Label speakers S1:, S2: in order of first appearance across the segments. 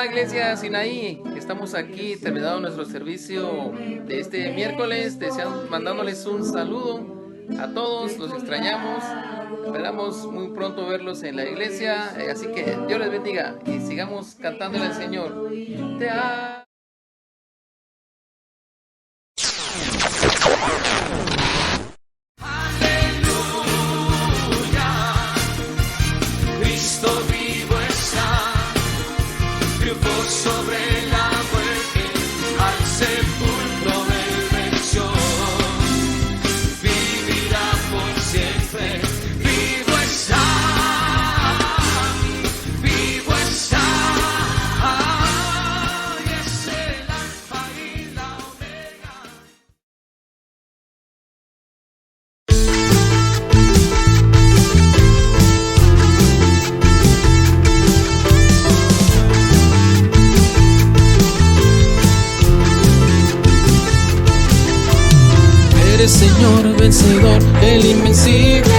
S1: Hola Iglesia Sinaí, estamos aquí terminando nuestro servicio de este miércoles, mandándoles un saludo a todos, los extrañamos, esperamos muy pronto verlos en la iglesia, así que Dios les bendiga y sigamos cantándole al Señor. Te amo.
S2: Sobre la muerte, al sepulcro él venció, vivirá por siempre, vivo está, y es el alfa y la omega.
S3: Eres Señor vencedor, el invencible,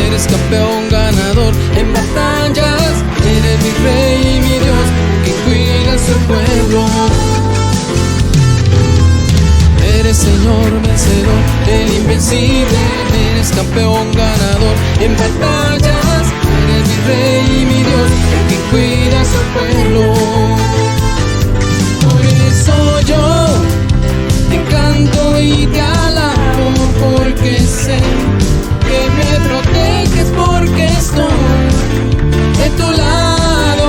S3: eres campeón ganador en batallas, eres mi rey y mi Dios, que cuida a su pueblo. Eres Señor vencedor, el invencible, eres campeón ganador en batallas, eres mi rey y mi Dios, que cuida a su pueblo. Por eso yo te canto y te alabo, porque sé que me proteges, porque estoy de tu lado.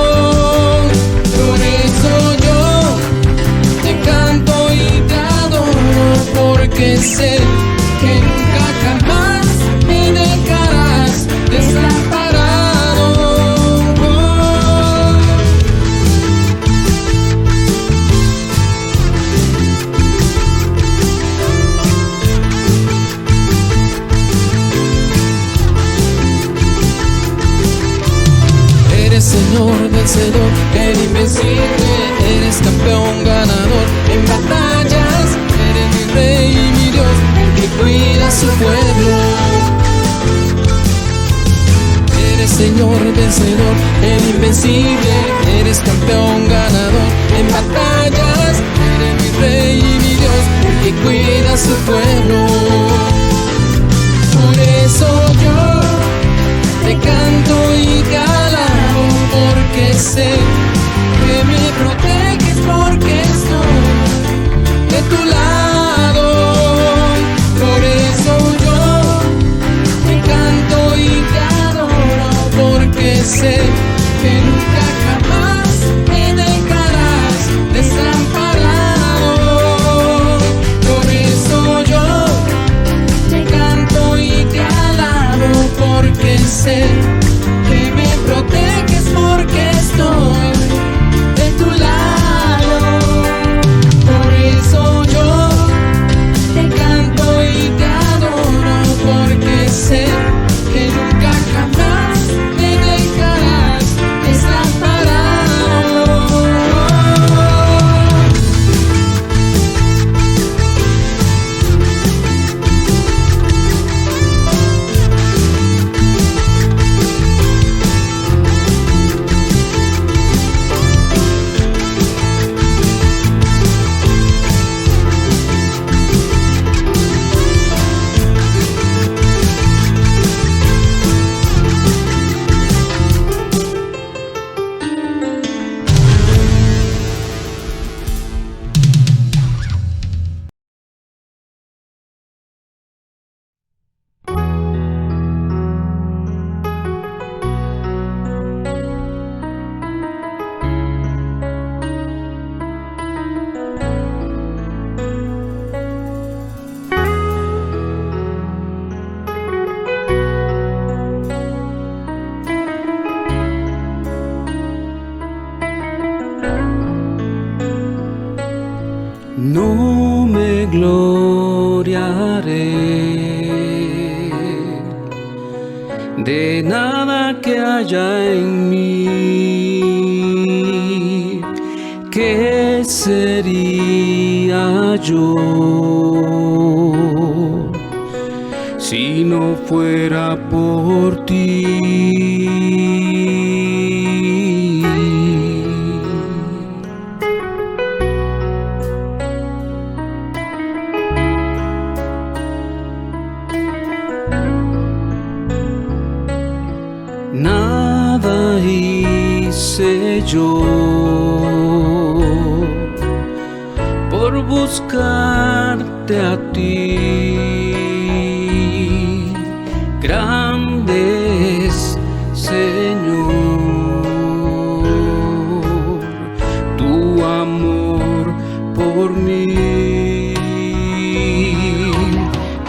S3: Por eso yo te canto y te adoro, porque sé que nunca jamás me dejarás desamparado. Eres Señor vencedor, el invencible, eres campeón ganador en batallas, eres mi rey y mi Dios, que cuida a su pueblo. Eres Señor vencedor, el invencible, eres campeón ganador en batallas, eres mi rey y mi Dios, que cuida a su pueblo. Por eso yo te canto y te alabo, porque sé que me proteges, porque estoy de tu lado. Por eso yo te canto y te adoro, porque sé que nunca jamás me dejarás desamparado. Por eso yo te canto y te alabo, porque sé que me proteges, porque estoy de tu lado. Por eso yo te canto y te adoro, porque sé que nunca jamás me dejarás desamparado. No me gloriaré de nada que haya en mí. ¿Qué sería yo si no fuera por ti? Nada hice yo por buscarte a ti. Grande es, Señor, tu amor por mí.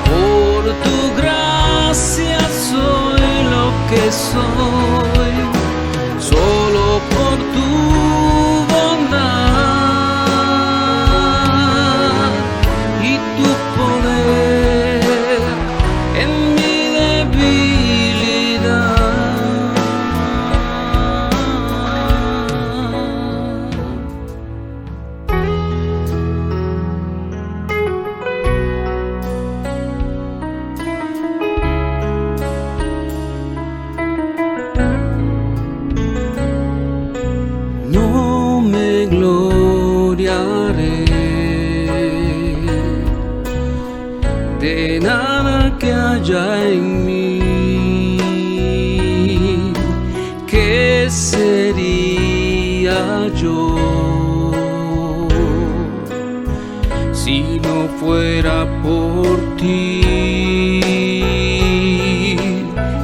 S3: Por tu gracia soy lo que soy, solo por tu bondad y tu poder en mi debilidad. No me gloriaré de nada que haya en mí. ¿Qué sería yo si no fuera por ti?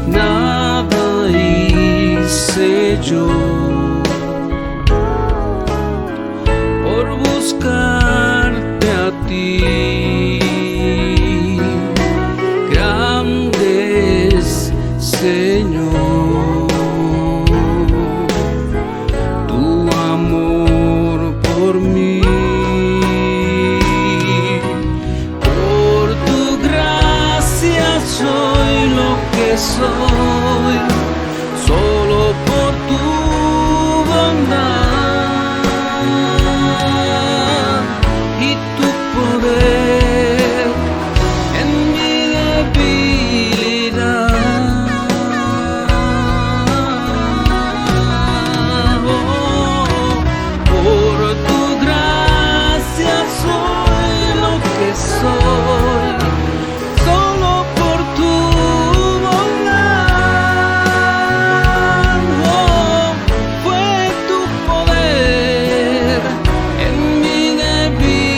S3: Nada hice yo por buscarte a ti. Grande es, Señor, tu amor por mí. Por tu gracia soy lo que soy, solo por tu bondad y tu poder en mi debilidad. Por tu gracia soy lo que soy, solo por tu bondad. Fue tu poder en mi debilidad.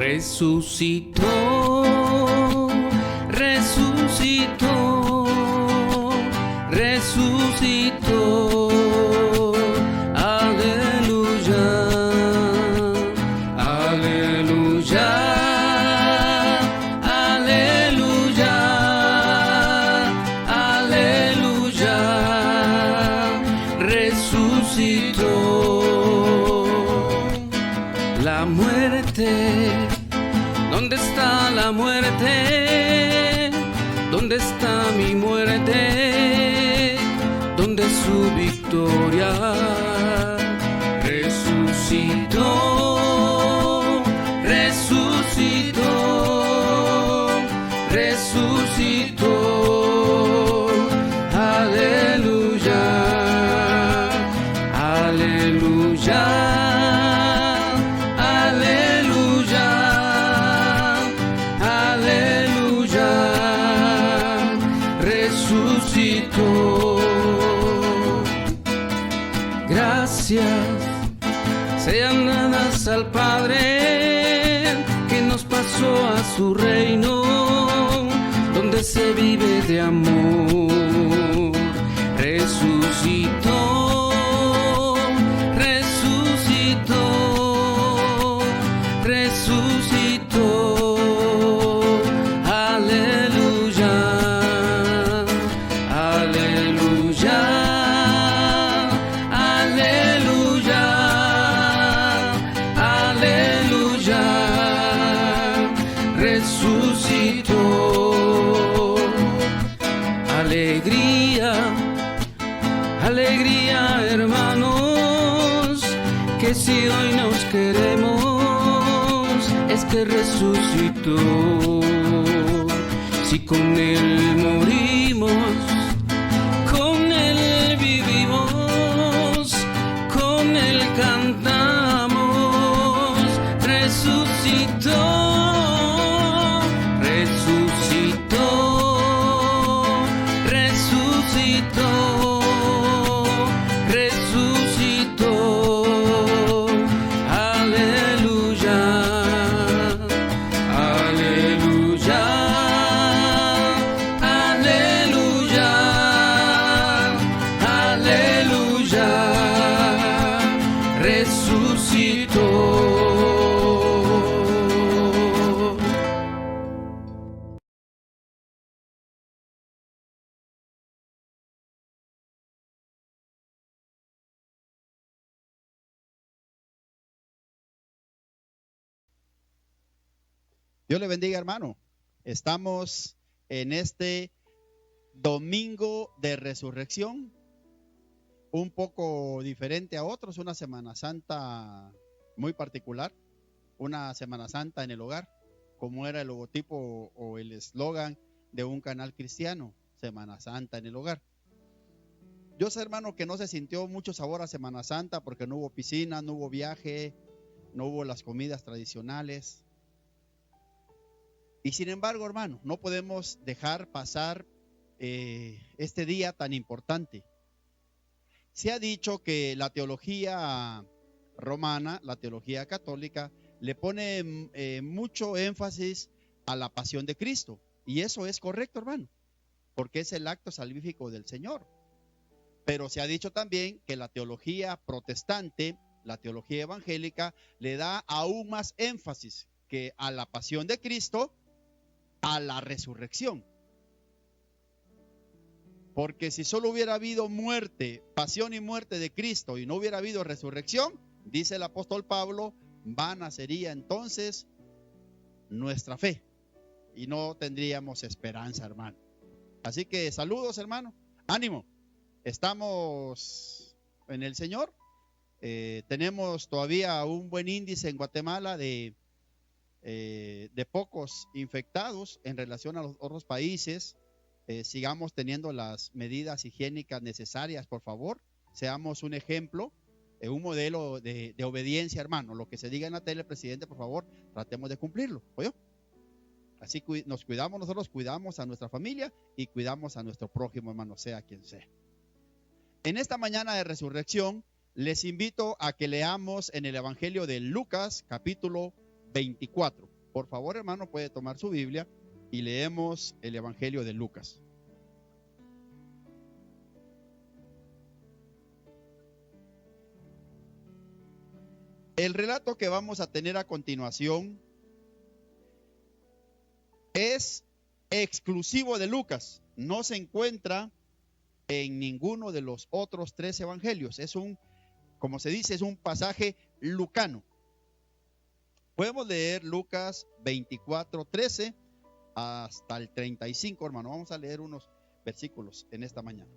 S3: Resucitó, resucitó, resucitó. Aleluya, aleluya, aleluya, aleluya. Resucitó. La muerte, ¿dónde está la muerte? ¿Dónde está mi muerte? ¿Dónde es su victoria? Resucitó, resucitó, resucitó. Aleluya, aleluya. Gracias sean dadas al Padre que nos pasó a su reino, donde se vive de amor. Resucitó, resucitó, resucitó. Aleluya, aleluya. Resucitó, alegría, alegría, hermanos, que si hoy nos queremos es que resucitó. Si con él morimos, con él vivimos, con él cantamos, resucitó.
S4: Dios le bendiga, hermano. Estamos en este domingo de resurrección, un poco diferente a otros, una Semana Santa muy particular, una Semana Santa en el hogar, como era el logotipo o el eslogan de un canal cristiano, Semana Santa en el hogar. Yo sé, hermano, que no se sintió mucho sabor a Semana Santa porque no hubo piscina, no hubo viaje, no hubo las comidas tradicionales. Y sin embargo, hermano, no podemos dejar pasar este día tan importante. Se ha dicho que la teología romana, la teología católica, le pone mucho énfasis a la pasión de Cristo. Y eso es correcto, hermano, porque es el acto salvífico del Señor. Pero se ha dicho también que la teología protestante, la teología evangélica, le da aún más énfasis que a la pasión de Cristo, a la resurrección. Porque si solo hubiera habido muerte, pasión y muerte de Cristo y no hubiera habido resurrección, dice el apóstol Pablo, vana sería entonces nuestra fe y no tendríamos esperanza, hermano. Así que saludos, hermano, ánimo, estamos en el Señor. Tenemos todavía un buen índice en Guatemala de pocos infectados en relación a los otros países. Sigamos teniendo las medidas higiénicas necesarias, por favor. Seamos un ejemplo, un modelo de obediencia, hermano. Lo que se diga en la tele, presidente, por favor, tratemos de cumplirlo, ¿oyó? Así nos cuidamos nosotros, cuidamos a nuestra familia y cuidamos a nuestro prójimo, hermano, sea quien sea. En esta mañana de resurrección, les invito a que leamos en el Evangelio de Lucas, capítulo 24. Por favor, hermano, puede tomar su Biblia y leemos el Evangelio de Lucas. El relato que vamos a tener a continuación es exclusivo de Lucas, no se encuentra en ninguno de los otros 3 evangelios. Es como se dice, es un pasaje lucano. Podemos leer Lucas 24:13 hasta el 35, hermano. Vamos a leer unos versículos en esta mañana.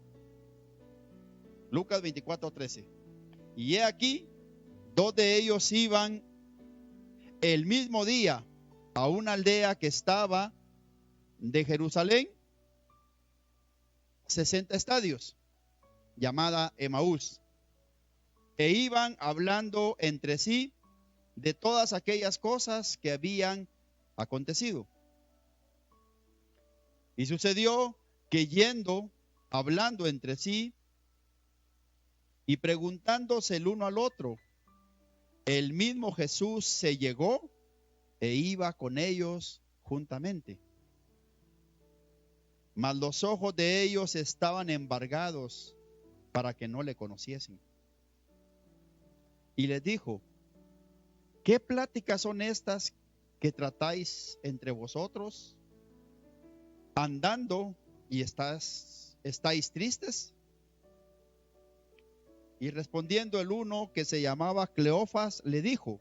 S4: Lucas 24:13. Y he aquí, 2 de ellos iban el mismo día a una aldea que estaba de Jerusalén 60 estadios, llamada Emaús, e iban hablando entre sí de todas aquellas cosas que habían acontecido. Y sucedió que yendo, hablando entre sí y preguntándose el uno al otro, el mismo Jesús se llegó e iba con ellos juntamente. Mas los ojos de ellos estaban embargados para que no le conociesen. Y les dijo: ¿qué pláticas son estas que tratáis entre vosotros, andando y estáis tristes? Y respondiendo el uno, que se llamaba Cleofas, le dijo: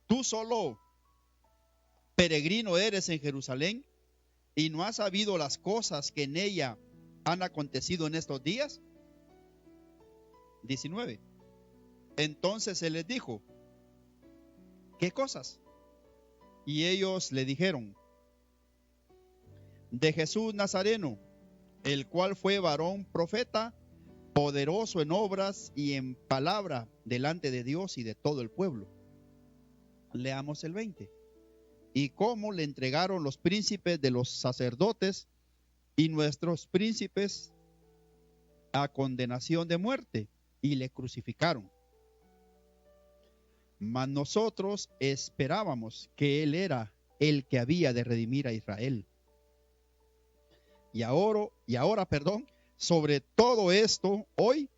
S4: tú solo peregrino eres en Jerusalén y no has sabido las cosas que en ella han acontecido en estos días. 19. Entonces él les dijo, ¿qué cosas? Y ellos le dijeron, de Jesús Nazareno, el cual fue varón profeta, poderoso en obras y en palabra delante de Dios y de todo el pueblo. Leamos el 20. Y cómo le entregaron los príncipes de los sacerdotes y nuestros príncipes a condenación de muerte y le crucificaron. Mas nosotros esperábamos que él era el que había de redimir a Israel. Y ahora, sobre todo esto, hoy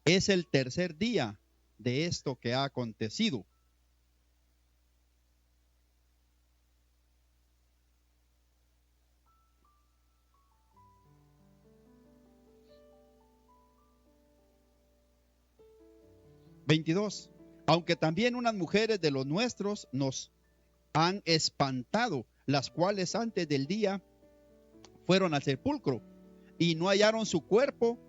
S4: es el tercer día de esto que ha acontecido. (22) Aunque también unas mujeres de los nuestros nos han espantado, las cuales antes del día fueron al sepulcro y no hallaron su cuerpo,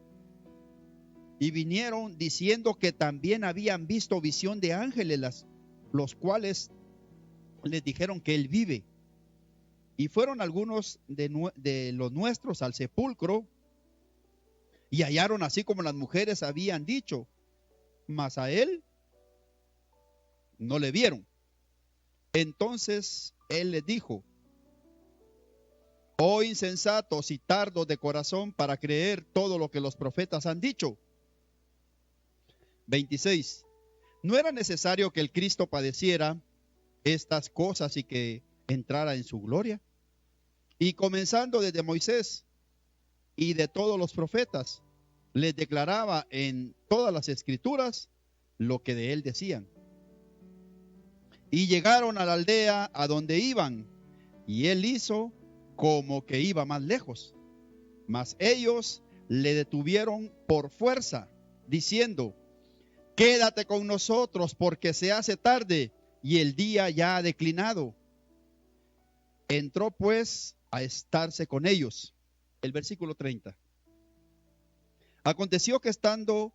S4: y vinieron diciendo que también habían visto visión de ángeles, los cuales les dijeron que él vive. Y fueron algunos de los nuestros al sepulcro y hallaron así como las mujeres habían dicho, mas a él no le vieron. Entonces él les dijo, oh insensatos y tardos de corazón para creer todo lo que los profetas han dicho. 26. ¿No era necesario que el Cristo padeciera estas cosas y que entrara en su gloria? Y comenzando desde Moisés y de todos los profetas, les declaraba en todas las escrituras lo que de él decían. Y llegaron a la aldea a donde iban, y él hizo como que iba más lejos. Mas ellos le detuvieron por fuerza, diciendo, quédate con nosotros porque se hace tarde y el día ya ha declinado. Entró pues a estarse con ellos. El versículo 30. Aconteció que estando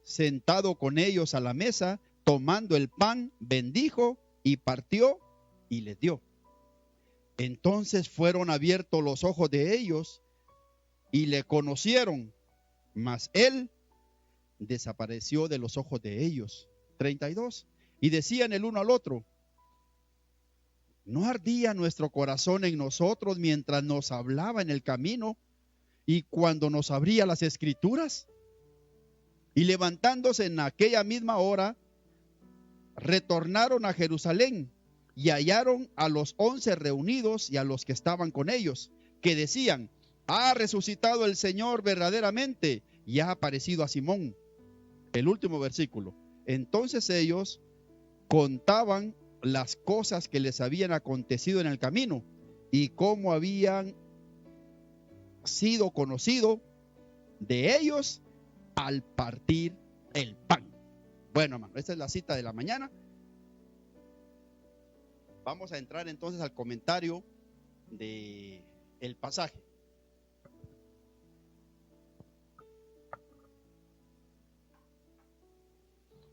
S4: sentado con ellos a la mesa, tomando el pan, bendijo y partió y les dio. Entonces fueron abiertos los ojos de ellos y le conocieron, mas él desapareció de los ojos de ellos. 32. Y decían el uno al otro, ¿no ardía nuestro corazón en nosotros mientras nos hablaba en el camino y cuando nos abría las escrituras? Y levantándose en aquella misma hora, retornaron a Jerusalén y hallaron a los 11 reunidos y a los que estaban con ellos, que decían, ha resucitado el Señor verdaderamente y ha aparecido a Simón. El último versículo. Entonces ellos contaban las cosas que les habían acontecido en el camino y cómo habían sido conocido de ellos al partir el pan. Bueno, hermano, esta es la cita de la mañana. Vamos a entrar entonces al comentario del pasaje.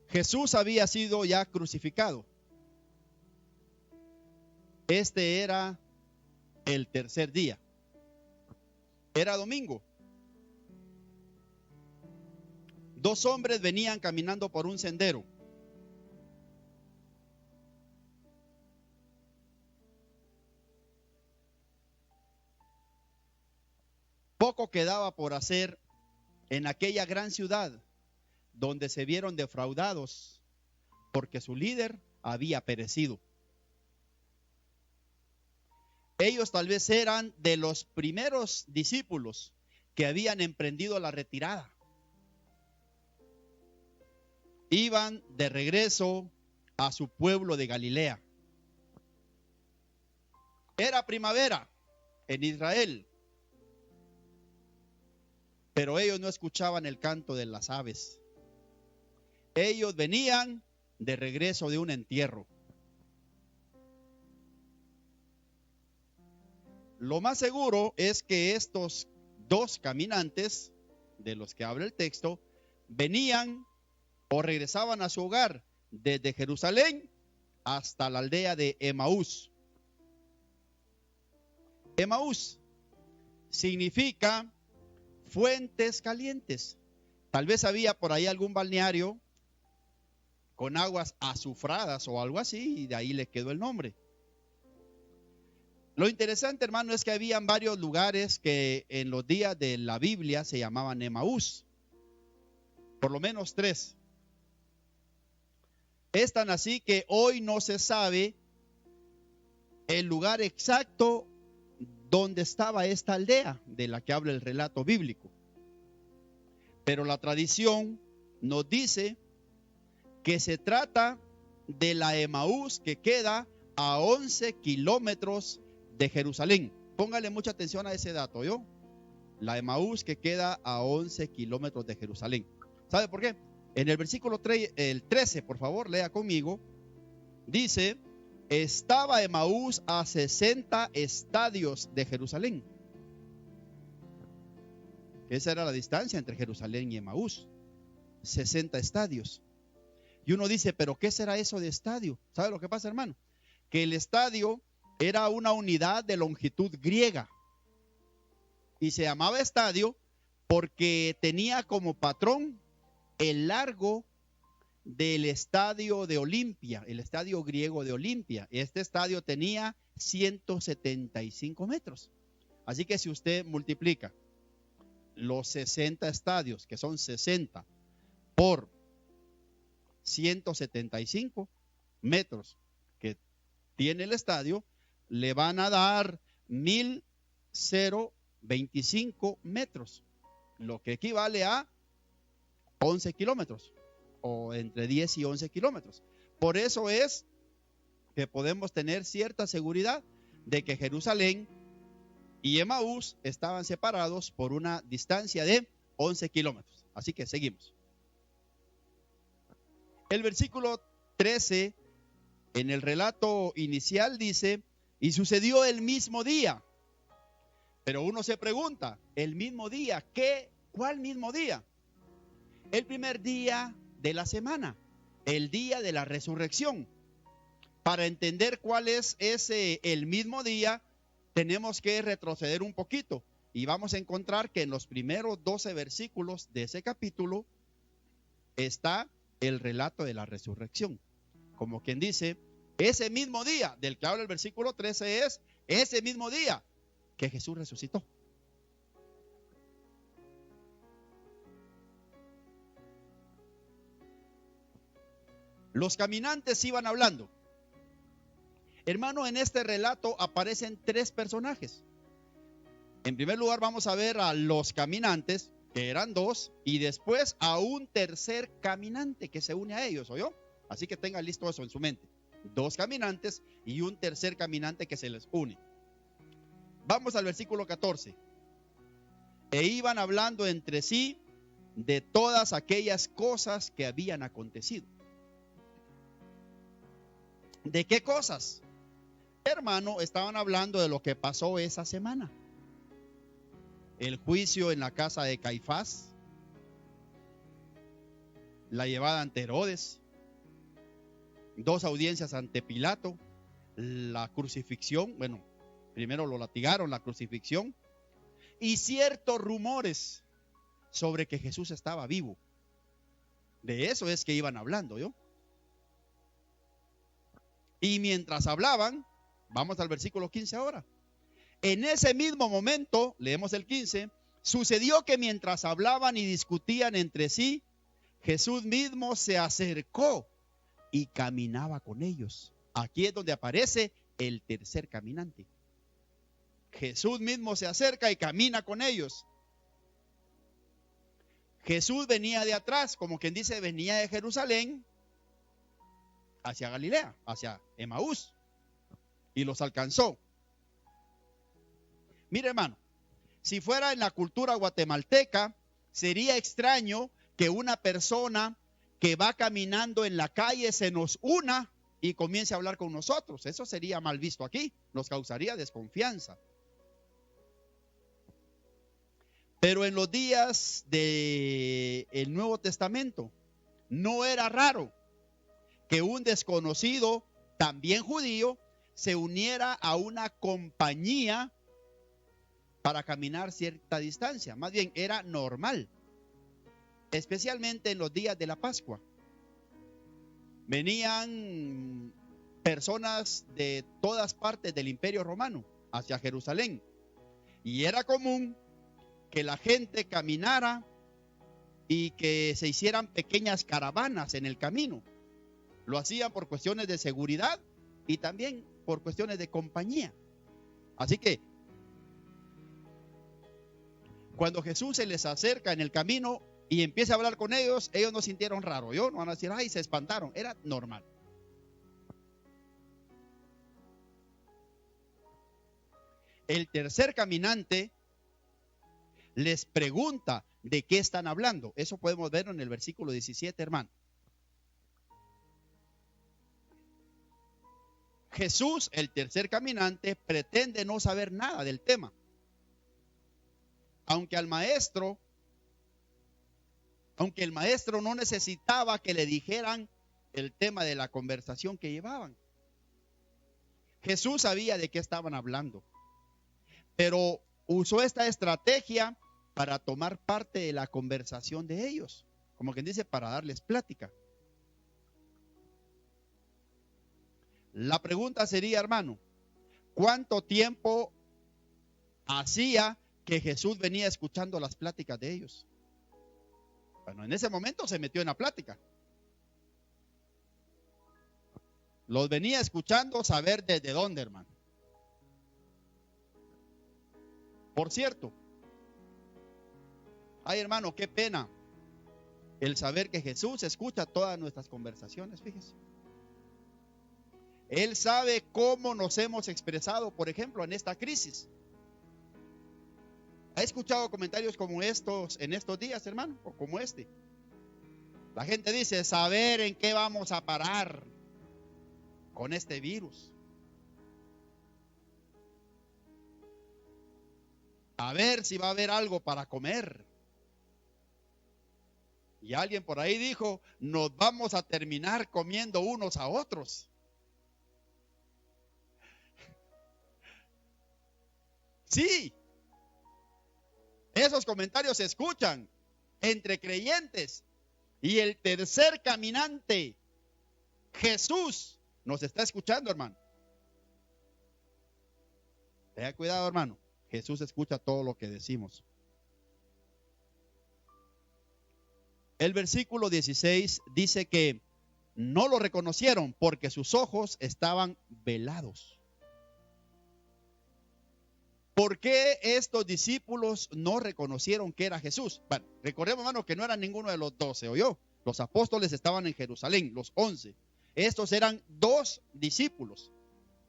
S4: Jesús había sido ya crucificado. Este era el tercer día. Era domingo. Dos hombres venían caminando por un sendero. Poco quedaba por hacer en aquella gran ciudad donde se vieron defraudados porque su líder había perecido. Ellos tal vez eran de los primeros discípulos que habían emprendido la retirada. Iban de regreso a su pueblo de Galilea. Era primavera en Israel, pero ellos no escuchaban el canto de las aves. Ellos venían de regreso de un entierro. Lo más seguro es que estos dos caminantes de los que habla el texto venían o regresaban a su hogar desde Jerusalén hasta la aldea de Emaús. Emaús significa fuentes calientes. Tal vez había por ahí algún balneario con aguas azufradas o algo así, y de ahí le quedó el nombre. Lo interesante, hermano, es que habían varios lugares que en los días de la Biblia se llamaban Emaús. Por lo menos 3. Es tan así que hoy no se sabe el lugar exacto donde estaba esta aldea de la que habla el relato bíblico. Pero la tradición nos dice que se trata de la Emaús que queda a 11 kilómetros de Jerusalén. Póngale mucha atención a ese dato, ¿yo? La Emaús que queda a 11 kilómetros de Jerusalén. ¿Sabe por qué? En el versículo 13, por favor, lea conmigo. Dice, estaba Emaús a 60 estadios de Jerusalén. Esa era la distancia entre Jerusalén y Emaús. 60 estadios. Y uno dice, ¿pero qué será eso de estadio? ¿Sabe lo que pasa, hermano? Que el estadio era una unidad de longitud griega. Y se llamaba estadio porque tenía como patrón el largo del estadio de Olimpia, el estadio griego de Olimpia. Este estadio tenía 175 metros. Así que si usted multiplica los 60 estadios, que son 60 por 175 metros que tiene el estadio, le van a dar 1,025 metros, lo que equivale a 11 kilómetros, o entre 10 y 11 kilómetros. Por eso es que podemos tener cierta seguridad de que Jerusalén y Emaús estaban separados por una distancia de 11 kilómetros. Así que seguimos. El versículo 13, en el relato inicial dice, y sucedió el mismo día. Pero uno se pregunta, ¿el mismo día? ¿Qué? ¿Cuál mismo día? El primer día de la semana, el día de la resurrección. Para entender cuál es el mismo día, tenemos que retroceder un poquito. Y vamos a encontrar que en los primeros 12 versículos de ese capítulo está el relato de la resurrección. Como quien dice, ese mismo día del que habla el versículo 13 es ese mismo día que Jesús resucitó. Los caminantes iban hablando. Hermano, en este relato aparecen 3 personajes. En primer lugar vamos a ver a los caminantes, que eran 2, y después a un tercer caminante que se une a ellos, ¿oyó? Así que tenga listo eso en su mente. 2 caminantes y un tercer caminante que se les une. Vamos al versículo 14. E iban hablando entre sí de todas aquellas cosas que habían acontecido. ¿De qué cosas? Hermano, estaban hablando de lo que pasó esa semana. El juicio en la casa de Caifás, la llevada ante Herodes, 2 audiencias ante Pilato, la crucifixión, bueno, primero lo latigaron, la crucifixión, y ciertos rumores sobre que Jesús estaba vivo. De eso es que iban hablando, ¿yo? Y mientras hablaban, vamos al versículo 15 ahora. En ese mismo momento, leemos el 15, sucedió que mientras hablaban y discutían entre sí, Jesús mismo se acercó y caminaba con ellos. Aquí es donde aparece el tercer caminante. Jesús mismo se acerca y camina con ellos. Jesús venía de atrás, como quien dice, venía de Jerusalén hacia Galilea, hacia Emaús, y los alcanzó. Mire, hermano, si fuera en la cultura guatemalteca, sería extraño que una persona que va caminando en la calle se nos una y comience a hablar con nosotros. Eso sería mal visto aquí, nos causaría desconfianza. Pero en los días del Nuevo Testamento no era raro que un desconocido, también judío, se uniera a una compañía para caminar cierta distancia. Más bien era normal, especialmente en los días de la Pascua. Venían personas de todas partes del Imperio Romano hacia Jerusalén y era común que la gente caminara y que se hicieran pequeñas caravanas en el camino. Lo hacían por cuestiones de seguridad y también por cuestiones de compañía. Así que cuando Jesús se les acerca en el camino y empieza a hablar con ellos, ellos no sintieron raro. No van a decir, ay, se espantaron. Era normal. El tercer caminante les pregunta de qué están hablando. Eso podemos verlo en el versículo 17, hermano. Jesús, el tercer caminante, pretende no saber nada del tema. Aunque el maestro no necesitaba que le dijeran el tema de la conversación que llevaban. Jesús sabía de qué estaban hablando, pero usó esta estrategia para tomar parte de la conversación de ellos, como quien dice, para darles plática. La pregunta sería, hermano, ¿cuánto tiempo hacía que Jesús venía escuchando las pláticas de ellos? Bueno, en ese momento se metió en la plática. Los venía escuchando, saber desde dónde, hermano. Por cierto, ay, hermano, qué pena el saber que Jesús escucha todas nuestras conversaciones, fíjese. Él sabe cómo nos hemos expresado, por ejemplo, en esta crisis. ¿Ha escuchado comentarios como estos en estos días, hermano? O como este. La gente dice, saber en qué vamos a parar con este virus. A ver si va a haber algo para comer. Y alguien por ahí dijo, nos vamos a terminar comiendo unos a otros. Sí, esos comentarios se escuchan entre creyentes. Y el tercer caminante, Jesús, nos está escuchando, hermano. Tenga cuidado, hermano. Jesús escucha todo lo que decimos. El versículo 16 dice que no lo reconocieron porque sus ojos estaban velados. ¿Por qué estos discípulos no reconocieron que era Jesús? Bueno, recordemos, hermano, que no eran ninguno de los 12, ¿oyó? Los apóstoles estaban en Jerusalén, los 11. Estos eran 2 discípulos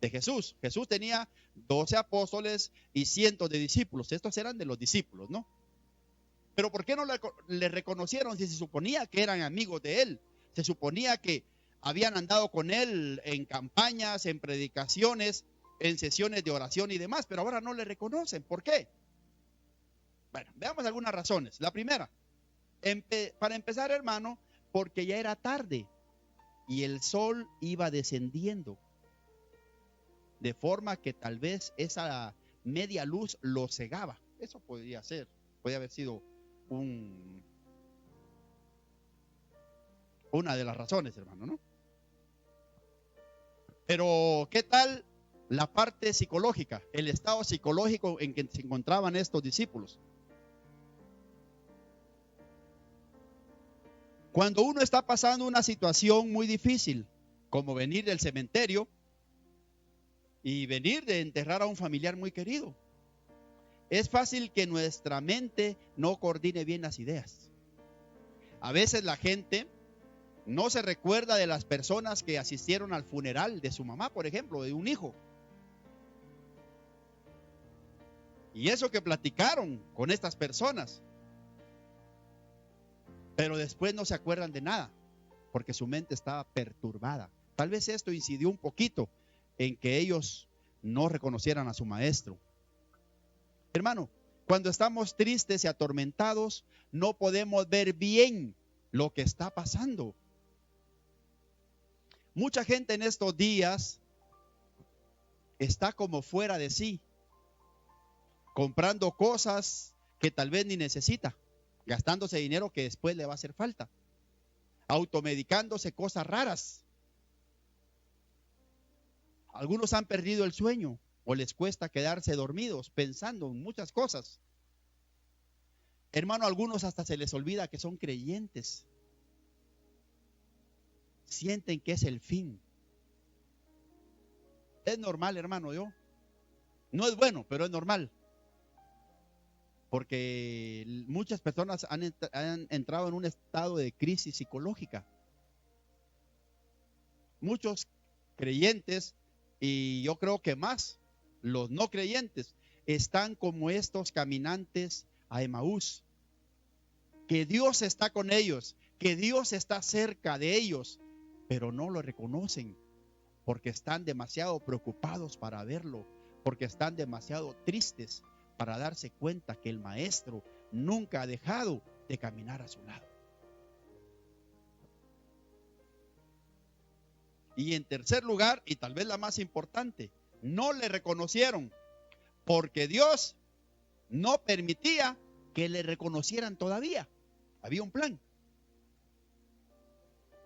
S4: de Jesús. Jesús tenía 12 apóstoles y cientos de discípulos. Estos eran de los discípulos, ¿no? Pero ¿por qué no le reconocieron si se suponía que eran amigos de él? Se suponía que habían andado con él en campañas, en predicaciones, en sesiones de oración y demás, pero ahora no le reconocen. ¿Por qué? Bueno, veamos algunas razones. La primera, para empezar, hermano, porque ya era tarde y el sol iba descendiendo, de forma que tal vez esa media luz lo cegaba. Eso podría ser, podría haber sido una de las razones, hermano, ¿no? Pero, ¿qué tal la parte psicológica, el estado psicológico en que se encontraban estos discípulos? Cuando uno está pasando una situación muy difícil, como venir del cementerio y venir de enterrar a un familiar muy querido, es fácil que nuestra mente no coordine bien las ideas. A veces la gente no se recuerda de las personas que asistieron al funeral de su mamá, por ejemplo, de un hijo. Y eso que platicaron con estas personas. Pero después no se acuerdan de nada. porque su mente estaba perturbada. Tal vez esto incidió un poquito en que ellos no reconocieran a su maestro. Hermano, cuando estamos tristes y atormentados, no podemos ver bien lo que está pasando. Mucha gente en estos días está como fuera de sí, comprando cosas que tal vez ni necesita, gastándose dinero que después le va a hacer falta, automedicándose cosas raras. Algunos han perdido el sueño o les cuesta quedarse dormidos pensando en muchas cosas. Hermano, a algunos hasta se les olvida que son creyentes. Sienten que es el fin. Es normal, hermano, no es bueno, pero es normal. Porque muchas personas han entrado en un estado de crisis psicológica. Muchos creyentes, y yo creo que más los no creyentes, están como estos caminantes a Emaús. Que Dios está con ellos, que Dios está cerca de ellos, pero no lo reconocen porque están demasiado preocupados para verlo, porque están demasiado tristes para darse cuenta que el maestro nunca ha dejado de caminar a su lado. Y en tercer lugar, y tal vez la más importante, no le reconocieron porque Dios no permitía que le reconocieran todavía. Había un plan.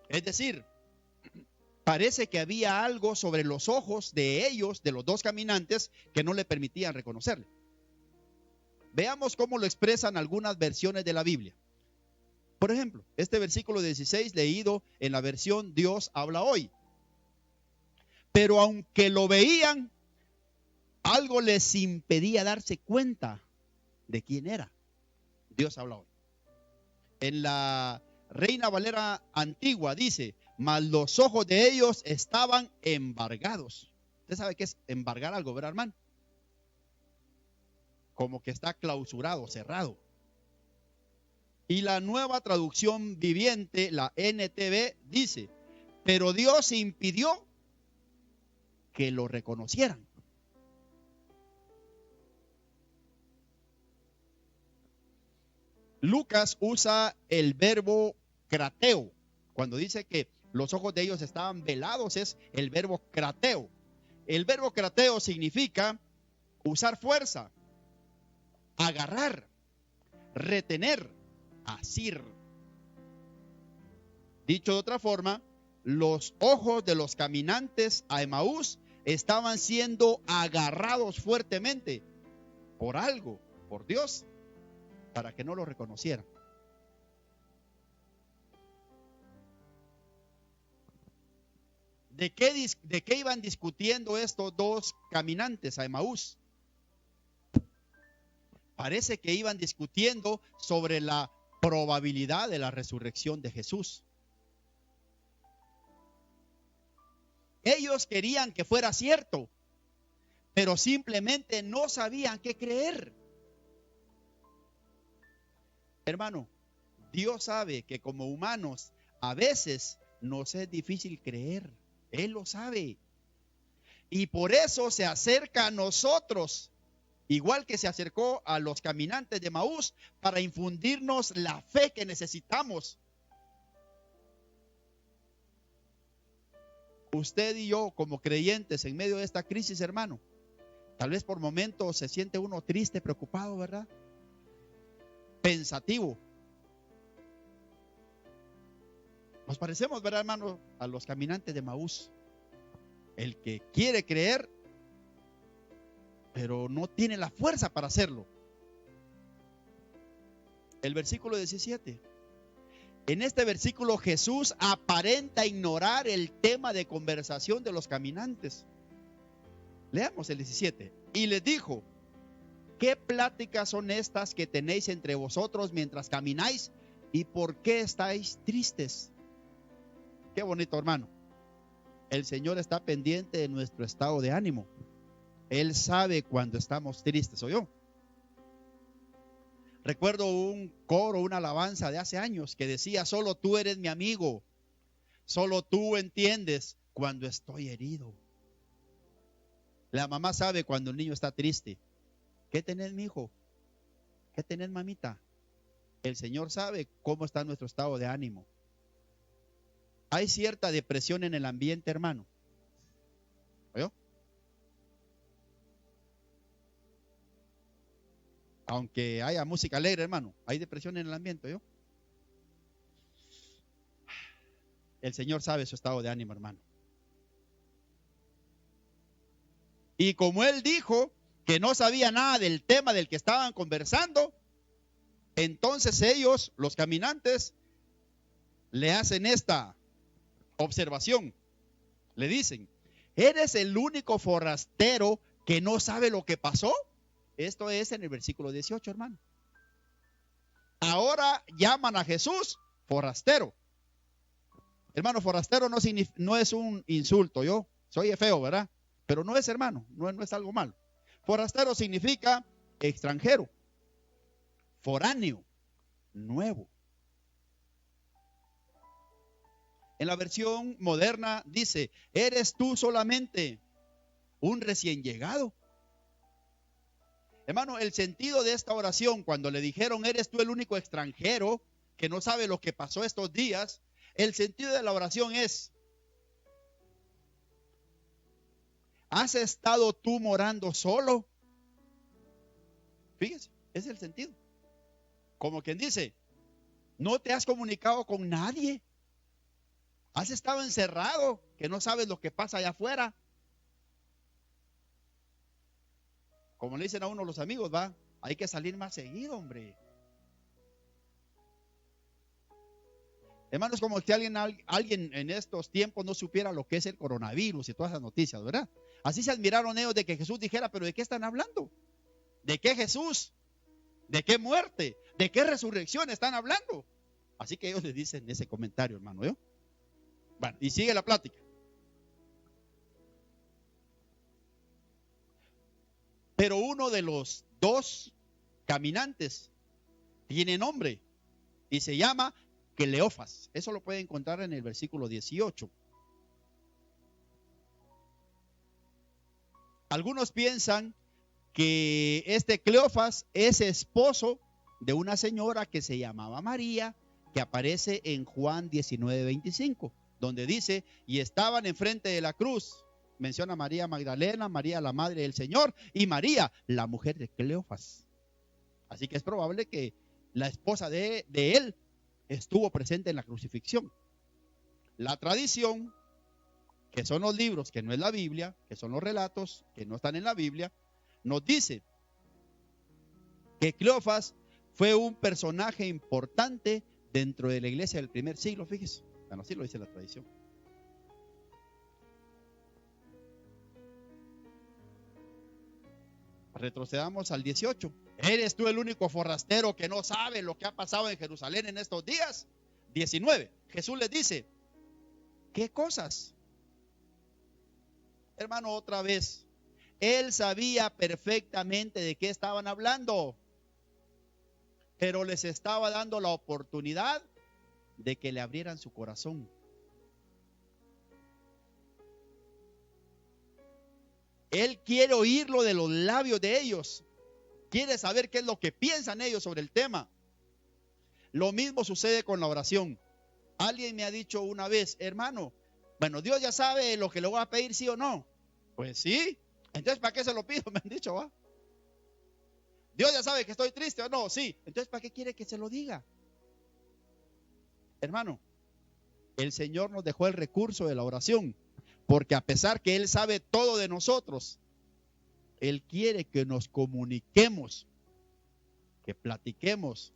S4: Es decir, parece que había algo sobre los ojos de ellos, de los dos caminantes, que no le permitían reconocerle. Veamos cómo lo expresan algunas versiones de la Biblia. Por ejemplo, este versículo 16 leído en la versión Dios habla hoy. Pero aunque lo veían, algo les impedía darse cuenta de quién era. Dios habla hoy. En la Reina Valera antigua dice: mas los ojos de ellos estaban embargados. ¿Usted sabe qué es embargar algo, verdad, hermano? Como que está clausurado, cerrado. Y la Nueva Traducción Viviente, la NTV, dice: pero Dios impidió que lo reconocieran. Lucas usa el verbo crateo. Cuando dice que los ojos de ellos estaban velados, es el verbo crateo. El verbo crateo significa usar fuerza, agarrar, retener, asir. Dicho de otra forma, los ojos de los caminantes a Emaús estaban siendo agarrados fuertemente por algo, por Dios, para que no lo reconocieran. ¿De qué iban discutiendo estos dos caminantes a Emaús? Parece que iban discutiendo sobre la probabilidad de la resurrección de Jesús. Ellos querían que fuera cierto, pero simplemente no sabían qué creer. Hermano, Dios sabe que como humanos a veces nos es difícil creer. Él lo sabe. Y por eso se acerca a nosotros, igual que se acercó a los caminantes de Emaús, para infundirnos la fe que necesitamos. Usted y yo, como creyentes en medio de esta crisis, hermano, tal vez por momentos se siente uno triste, preocupado, ¿verdad? Pensativo. Nos parecemos, ¿verdad, hermano?, a los caminantes de Emaús. El que quiere creer, pero no tiene la fuerza para hacerlo. El versículo 17. En este versículo Jesús aparenta ignorar el tema de conversación de los caminantes. Leamos el 17. Y les dijo: ¿qué pláticas son estas que tenéis entre vosotros mientras camináis? ¿Y por qué estáis tristes? Qué bonito, hermano. El Señor está pendiente de nuestro estado de ánimo. Él sabe cuando estamos tristes, ¿o yo? Recuerdo un coro, una alabanza de hace años que decía: solo tú eres mi amigo, Solo tú entiendes cuando estoy herido. La mamá sabe cuando el niño está triste. ¿Qué tenés, mi hijo? ¿Qué tenés, mamita? El Señor sabe cómo está nuestro estado de ánimo. Hay cierta depresión en el ambiente, hermano. ¿Oyó? Aunque haya música alegre, hermano, hay depresión en el ambiente, ¿oyó? El Señor sabe su estado de ánimo, hermano. Y como él dijo que no sabía nada del tema del que estaban conversando, entonces ellos, los caminantes, le hacen esta observación. Le dicen: ¿eres el único forastero que no sabe lo que pasó? Esto es en el versículo 18, hermano. Ahora llaman a Jesús forastero. Hermano, forastero no es un insulto. Yo soy feo, ¿verdad? Pero no es, hermano, no es algo malo. Forastero significa extranjero, foráneo, nuevo. En la versión moderna dice: ¿eres tú solamente un recién llegado? Hermano, el sentido de esta oración, cuando le dijeron: ¿eres tú el único extranjero que no sabe lo que pasó estos días? El sentido de la oración es: ¿has estado tú morando solo? Fíjese, ese es el sentido. Como quien dice: ¿no te has comunicado con nadie? ¿Has estado encerrado que no sabes lo que pasa allá afuera? Como le dicen a uno los amigos, va, hay que salir más seguido, hombre. Hermanos, como si alguien en estos tiempos no supiera lo que es el coronavirus y todas esas noticias, ¿verdad? Así se admiraron ellos de que Jesús dijera: ¿pero de qué están hablando? ¿De qué Jesús? ¿De qué muerte? ¿De qué resurrección están hablando? Así que ellos les dicen ese comentario, hermano, ¿yo? Bueno, y sigue la plática. Pero uno de los dos caminantes tiene nombre y se llama Cleofas. Eso lo puede encontrar en el versículo 18. Algunos piensan que este Cleofas es esposo de una señora que se llamaba María, que aparece en Juan 19:25, donde dice: y estaban enfrente de la cruz. Menciona a María Magdalena, María la madre del Señor y María, la mujer de Cleofas. Así que es probable que la esposa de él estuvo presente en la crucifixión. La tradición, que son los libros, que no es la Biblia, que son los relatos que no están en la Biblia, nos dice que Cleofas fue un personaje importante dentro de la iglesia del primer siglo. Fíjese, bueno, así lo dice la tradición. Retrocedamos al 18. ¿Eres tú el único forastero que no sabe lo que ha pasado en Jerusalén en estos días? 19. Jesús les dice: ¿qué cosas? Hermano, otra vez, él sabía perfectamente de qué estaban hablando, pero les estaba dando la oportunidad de que le abrieran su corazón. Él quiere oírlo de los labios de ellos. Quiere saber qué es lo que piensan ellos sobre el tema. Lo mismo sucede con la oración. Alguien me ha dicho una vez: hermano, bueno, Dios ya sabe lo que le voy a pedir, ¿sí o no? Pues sí. Entonces, ¿para qué se lo pido? Me han dicho, ¿va? Dios ya sabe que estoy triste o no, sí. Entonces, ¿para qué quiere que se lo diga? Hermano, el Señor nos dejó el recurso de la oración, porque a pesar que Él sabe todo de nosotros, Él quiere que nos comuniquemos, que platiquemos,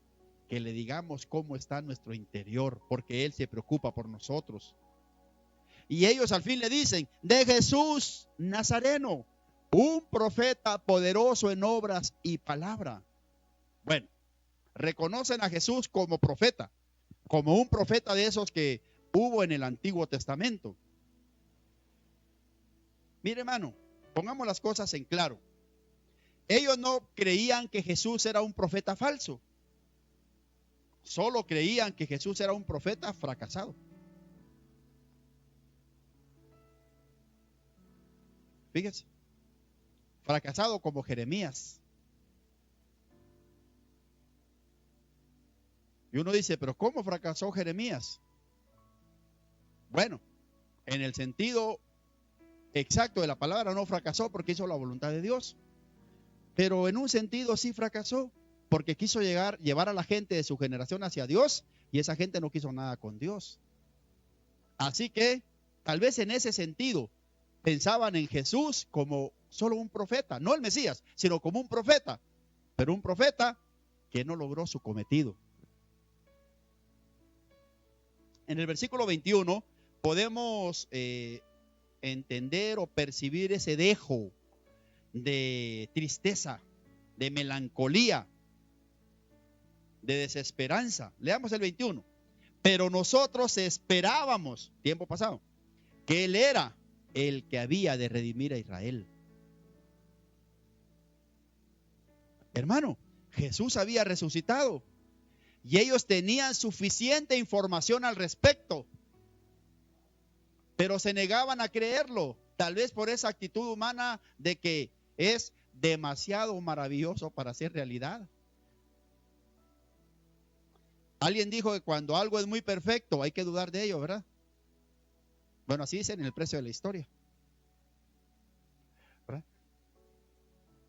S4: que le digamos cómo está nuestro interior, porque Él se preocupa por nosotros. Y ellos al fin le dicen: de Jesús Nazareno, un profeta poderoso en obras y palabra. Bueno, reconocen a Jesús como profeta, como un profeta de esos que hubo en el Antiguo Testamento. Mire, hermano, pongamos las cosas en claro. Ellos no creían que Jesús era un profeta falso. Solo creían que Jesús era un profeta fracasado. Fíjese. Fracasado como Jeremías. Y uno dice, pero ¿cómo fracasó Jeremías? Bueno, en el sentido exacto de la palabra no fracasó porque hizo la voluntad de Dios. Pero en un sentido sí fracasó porque quiso llevar a la gente de su generación hacia Dios y esa gente no quiso nada con Dios. Así que tal vez en ese sentido pensaban en Jesús como solo un profeta, no el Mesías, sino como un profeta, pero un profeta que no logró su cometido. En el versículo 21 podemos entender o percibir ese dejo de tristeza, de melancolía, de desesperanza. Leamos el 21. Pero nosotros esperábamos, tiempo pasado, que Él era el que había de redimir a Israel. Hermano, Jesús había resucitado y ellos tenían suficiente información al respecto, pero se negaban a creerlo, tal vez por esa actitud humana de que es demasiado maravilloso para ser realidad. Alguien dijo que cuando algo es muy perfecto hay que dudar de ello, ¿verdad? Bueno, así dicen en El Precio de la Historia, ¿verdad?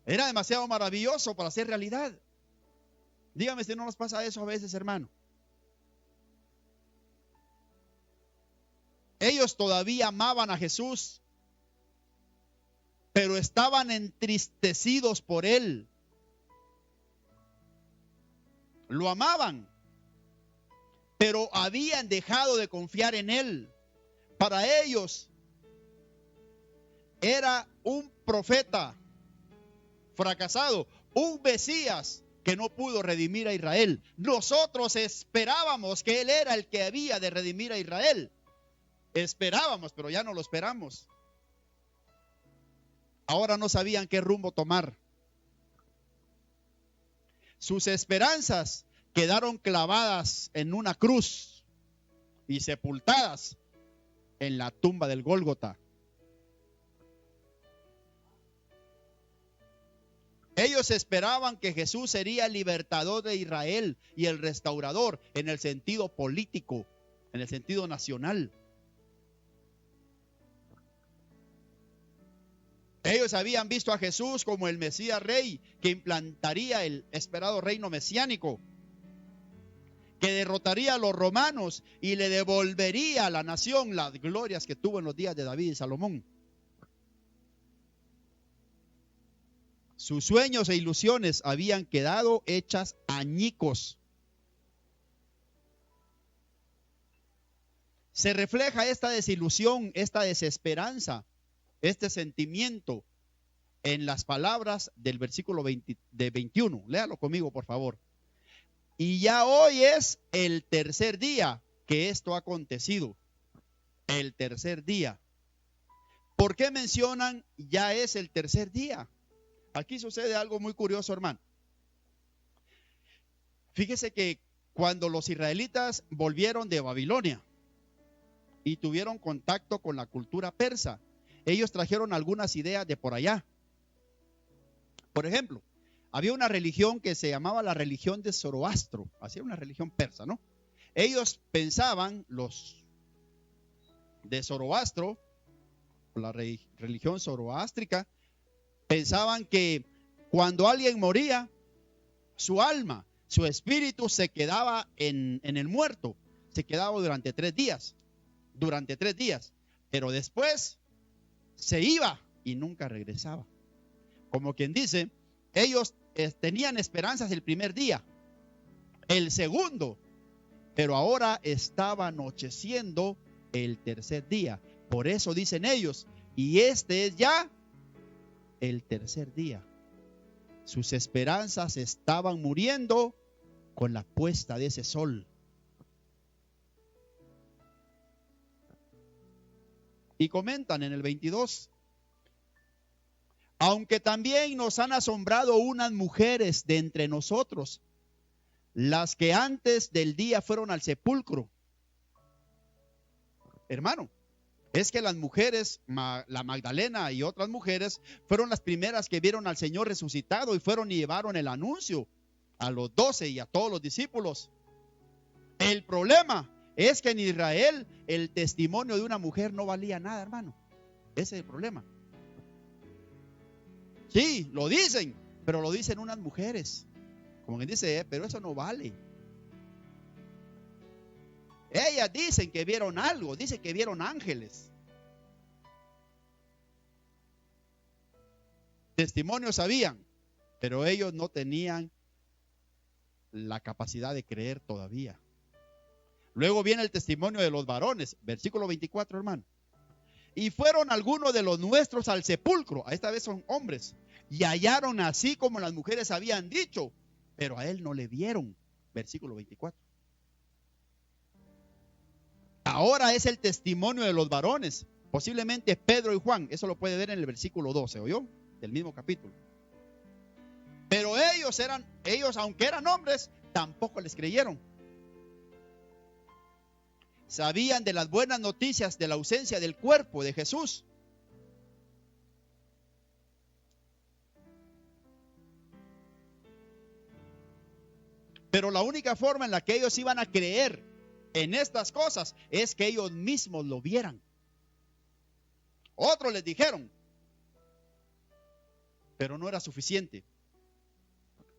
S4: Era demasiado maravilloso para ser realidad. Dígame si no nos pasa eso a veces, hermano. Ellos todavía amaban a Jesús, pero estaban entristecidos por Él. Lo amaban, pero habían dejado de confiar en Él. Para ellos era un profeta fracasado, un Mesías que no pudo redimir a Israel. Nosotros esperábamos que Él era el que había de redimir a Israel. Esperábamos, pero ya no lo esperamos. Ahora no sabían qué rumbo tomar. Sus esperanzas quedaron clavadas en una cruz y sepultadas en la tumba del Gólgota. Ellos esperaban que Jesús sería el libertador de Israel y el restaurador en el sentido político, en el sentido nacional. Ellos habían visto a Jesús como el Mesías Rey que implantaría el esperado reino mesiánico, que derrotaría a los romanos y le devolvería a la nación las glorias que tuvo en los días de David y Salomón. Sus sueños e ilusiones habían quedado hechas añicos. Se refleja esta desilusión, esta desesperanza, este sentimiento en las palabras del versículo 21. Léalo conmigo, por favor. Y ya hoy es el tercer día que esto ha acontecido. El tercer día. ¿Por qué mencionan ya es el tercer día? Aquí sucede algo muy curioso, hermano. Fíjese que cuando los israelitas volvieron de Babilonia y tuvieron contacto con la cultura persa, ellos trajeron algunas ideas de por allá. Por ejemplo, había una religión que se llamaba la religión de Zoroastro, así era una religión persa, ¿no? Ellos pensaban, los de Zoroastro, la religión zoroástrica, pensaban que cuando alguien moría, su alma, su espíritu se quedaba en el muerto, se quedaba durante 3 días, pero después se iba y nunca regresaba. Como quien dice, ellos tenían esperanzas el primer día, el segundo, pero ahora estaba anocheciendo el tercer día. Por eso dicen ellos, y este es ya el tercer día. Sus esperanzas estaban muriendo con la puesta de ese sol. Y comentan en el 22, aunque también nos han asombrado unas mujeres de entre nosotros, las que antes del día fueron al sepulcro. Hermano, Es que las mujeres, la Magdalena y otras mujeres, fueron las primeras que vieron al Señor resucitado y fueron y llevaron el anuncio a los 12 y a todos los discípulos. El problema es que en Israel el testimonio de una mujer no valía nada, hermano. Ese es el problema. Sí, lo dicen, pero lo dicen unas mujeres. Como quien dice, pero eso no vale. Ellas dicen que vieron algo, dicen que vieron ángeles. Testimonios sabían, pero ellos no tenían la capacidad de creer todavía. Luego viene el testimonio de los varones, versículo 24, hermano. Y fueron algunos de los nuestros al sepulcro, esta vez son hombres, y hallaron así como las mujeres habían dicho, pero a él no le vieron. Versículo 24. Ahora es el testimonio de los varones, posiblemente Pedro y Juan, eso lo puede ver en el versículo 12, ¿oyó? Del mismo capítulo. Pero ellos, aunque eran hombres, tampoco les creyeron. Sabían de las buenas noticias de la ausencia del cuerpo de Jesús. Pero la única forma en la que ellos iban a creer en estas cosas es que ellos mismos lo vieran. Otros les dijeron, pero no era suficiente.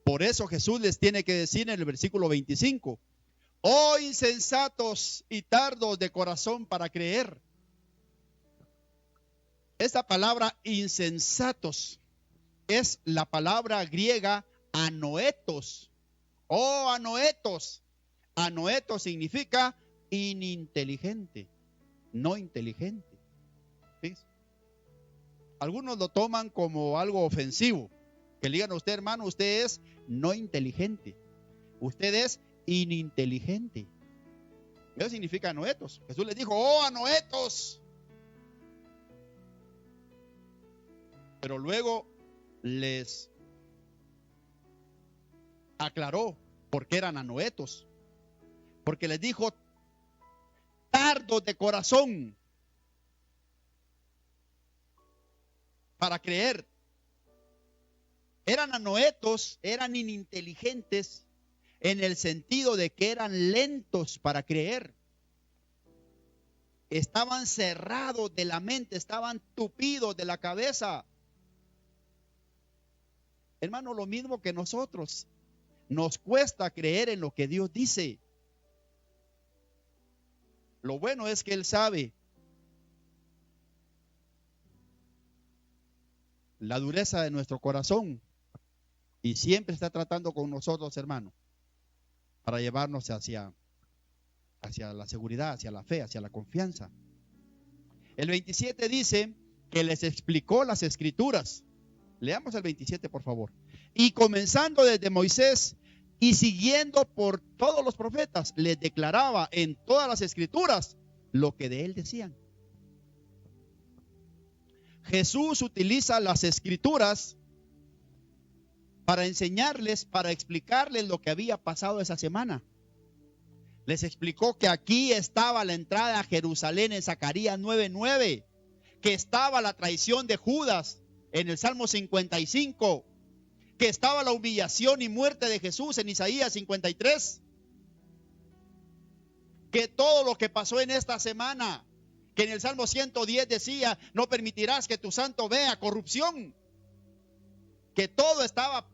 S4: Por eso Jesús les tiene que decir en el versículo 25, oh insensatos y tardos de corazón para creer. Esta palabra insensatos es la palabra griega anoetos. Oh anoetos. Anoetos significa ininteligente, no inteligente. ¿Sí? Algunos lo toman como algo ofensivo. Que le digan a usted, hermano, usted es no inteligente. Usted es ininteligente. Eso significa anoetos. Jesús les dijo, oh anoetos. Pero luego les aclaró por qué eran anoetos. Porque les dijo, tardos de corazón para creer. Eran anoetos, eran ininteligentes en el sentido de que eran lentos para creer. Estaban cerrados de la mente, estaban tupidos de la cabeza. Hermano, lo mismo que nosotros. Nos cuesta creer en lo que Dios dice. Lo bueno es que Él sabe la dureza de nuestro corazón y siempre está tratando con nosotros, hermano, para llevarnos hacia la seguridad, hacia la fe, hacia la confianza. El 27 dice que les explicó las escrituras. Leamos el 27, por favor. Y comenzando desde Moisés y siguiendo por todos los profetas, les declaraba en todas las escrituras lo que de él decían. Jesús utiliza las escrituras para enseñarles, para explicarles lo que había pasado esa semana. Les explicó que aquí estaba la entrada a Jerusalén en Zacarías 9:9, que estaba la traición de Judas en el Salmo 55, que estaba la humillación y muerte de Jesús en Isaías 53, que todo lo que pasó en esta semana, que en el Salmo 110 decía, no permitirás que tu santo vea corrupción, que todo estaba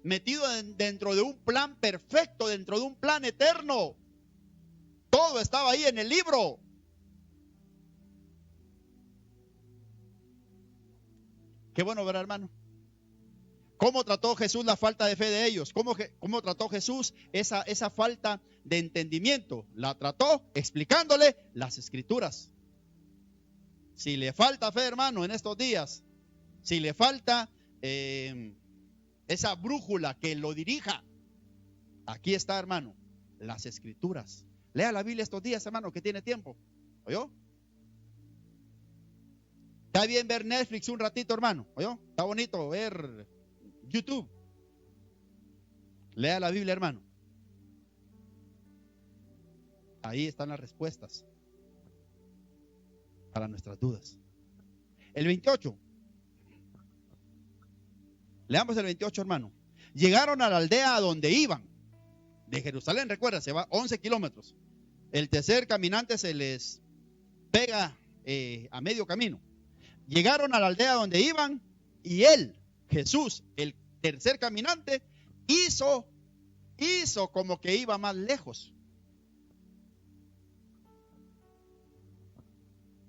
S4: metido dentro de un plan perfecto, dentro de un plan eterno. Todo estaba ahí en el libro. Qué bueno ver, hermano. ¿Cómo trató Jesús la falta de fe de ellos? ¿Cómo trató Jesús esa falta de entendimiento? La trató explicándole las escrituras. Si le falta fe, hermano, en estos días, si le falta esa brújula que lo dirija, aquí está, hermano, las escrituras. Lea la Biblia estos días, hermano, que tiene tiempo. ¿Oyó? Está bien ver Netflix un ratito, hermano. ¿Oyó? Está bonito ver YouTube. Lea la Biblia, hermano. Ahí están las respuestas. para nuestras dudas. El 28. Leamos el 28, hermano. Llegaron a la aldea a donde iban. De Jerusalén, recuerda, se va 11 kilómetros. El tercer caminante se les pega a medio camino. Llegaron a la aldea donde iban y él, Jesús, el tercer caminante, hizo como que iba más lejos.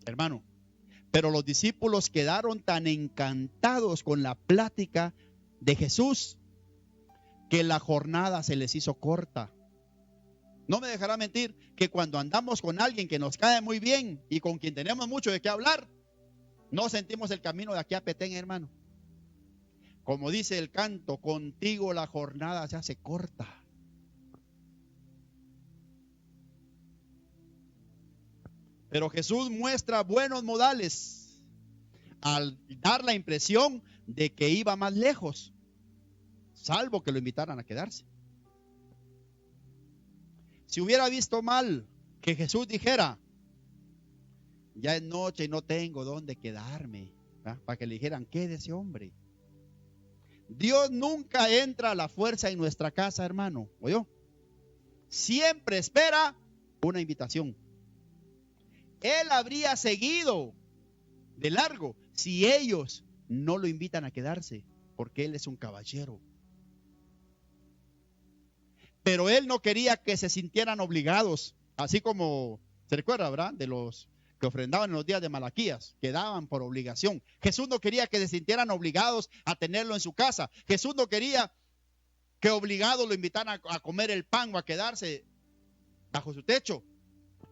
S4: Hermano, pero los discípulos quedaron tan encantados con la plática de Jesús que la jornada se les hizo corta. No me dejará mentir que cuando andamos con alguien que nos cae muy bien y con quien tenemos mucho de qué hablar, no sentimos el camino de aquí a Petén, hermano. Como dice el canto, contigo la jornada se hace corta. Pero Jesús muestra buenos modales al dar la impresión de que iba más lejos, salvo que lo invitaran a quedarse. Si hubiera visto mal que Jesús dijera, ya es noche y no tengo dónde quedarme, ¿verdad? Para que le dijeran, quédese, hombre. Dios nunca entra a la fuerza en nuestra casa, hermano. ¿Oyó? Siempre espera una invitación. Él habría seguido de largo si ellos no lo invitan a quedarse, porque Él es un caballero. Pero Él no quería que se sintieran obligados, así como se recuerda, ¿verdad? De los que ofrendaban en los días de Malaquías, que daban por obligación. Jesús no quería que se sintieran obligados a tenerlo en su casa. Jesús no quería que obligados lo invitaran a comer el pan o a quedarse bajo su techo.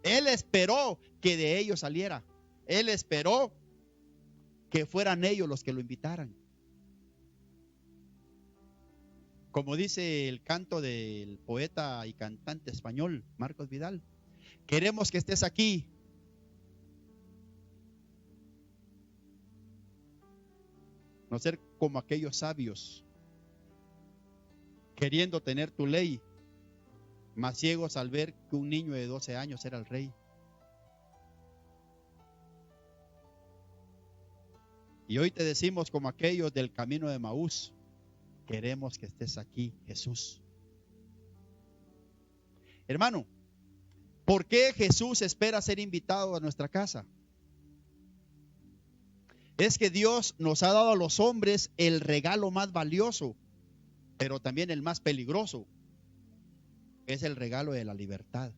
S4: Él esperó que de ellos saliera. Él esperó que fueran ellos los que lo invitaran. Como dice el canto del poeta y cantante español Marcos Vidal, queremos que estés aquí. No ser como aquellos sabios, queriendo tener tu ley, mas ciegos al ver que un niño de 12 años era el rey. Y hoy te decimos como aquellos del camino de Emaús, queremos que estés aquí, Jesús. Hermano, ¿por qué Jesús espera ser invitado a nuestra casa? Es que Dios nos ha dado a los hombres el regalo más valioso, pero también el más peligroso. Es el regalo de la libertad.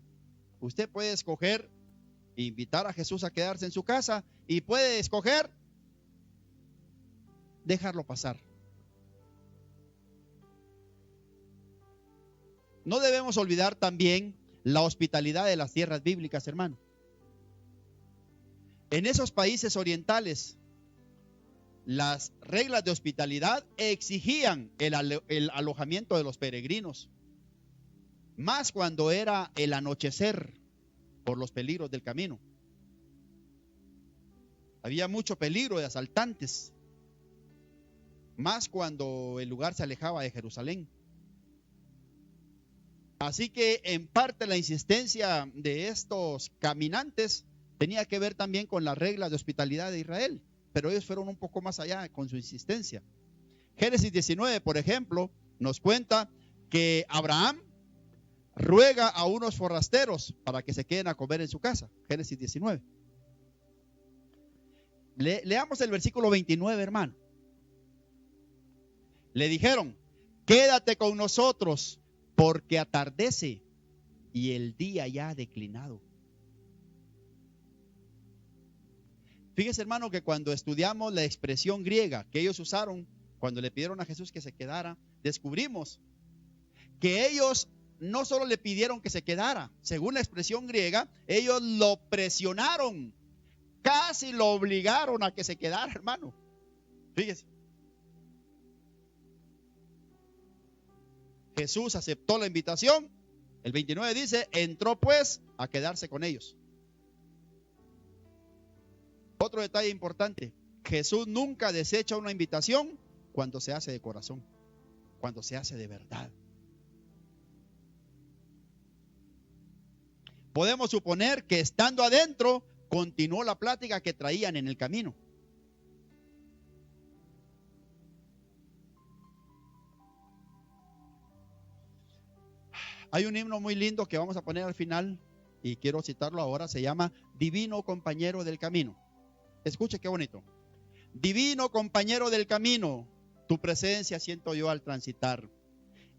S4: Usted puede escoger invitar a Jesús a quedarse en su casa y puede escoger dejarlo pasar. No debemos olvidar también la hospitalidad de las tierras bíblicas, hermano. En esos países orientales, las reglas de hospitalidad exigían el alojamiento de los peregrinos, más cuando era el anochecer por los peligros del camino. Había mucho peligro de asaltantes, más cuando el lugar se alejaba de Jerusalén. Así que en parte la insistencia de estos caminantes tenía que ver también con las reglas de hospitalidad de Israel, pero ellos fueron un poco más allá con su insistencia. Génesis 19, por ejemplo, nos cuenta que Abraham ruega a unos forasteros para que se queden a comer en su casa. Génesis 19. Leamos el versículo 29, hermano. Le dijeron, quédate con nosotros porque atardece y el día ya ha declinado. Fíjese, hermano, que cuando estudiamos la expresión griega que ellos usaron cuando le pidieron a Jesús que se quedara, descubrimos que ellos no solo le pidieron que se quedara, según la expresión griega, ellos lo presionaron, casi lo obligaron a que se quedara, hermano. Fíjese. Jesús aceptó la invitación. El 29 dice, entró pues a quedarse con ellos. Otro detalle importante, Jesús nunca desecha una invitación cuando se hace de corazón, cuando se hace de verdad. Podemos suponer que estando adentro continuó la plática que traían en el camino. Hay un himno muy lindo que vamos a poner al final y quiero citarlo ahora. Se llama Divino Compañero del Camino. Escuche qué bonito. Divino compañero del camino, tu presencia siento yo al transitar.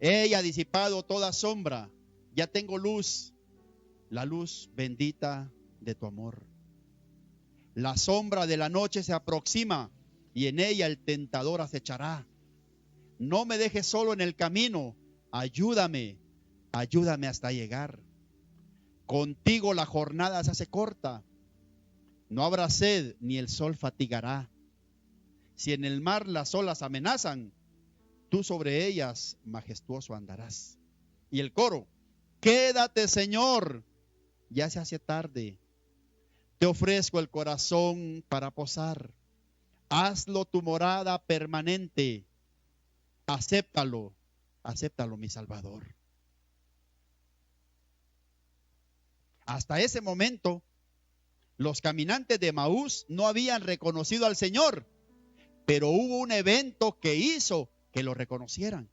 S4: Ella ha disipado toda sombra, ya tengo luz, la luz bendita de tu amor. La sombra de la noche se aproxima y en ella el tentador acechará. No me dejes solo en el camino, ayúdame hasta llegar. Contigo la jornada se hace corta, no habrá sed ni el sol fatigará. Si en el mar las olas amenazan, tú sobre ellas majestuoso andarás. Y el coro, quédate Señor, ya se hace tarde. Te ofrezco el corazón para posar. Hazlo tu morada permanente. Acéptalo mi Salvador. Hasta ese momento, los caminantes de Emaús no habían reconocido al Señor, pero hubo un evento que hizo que lo reconocieran.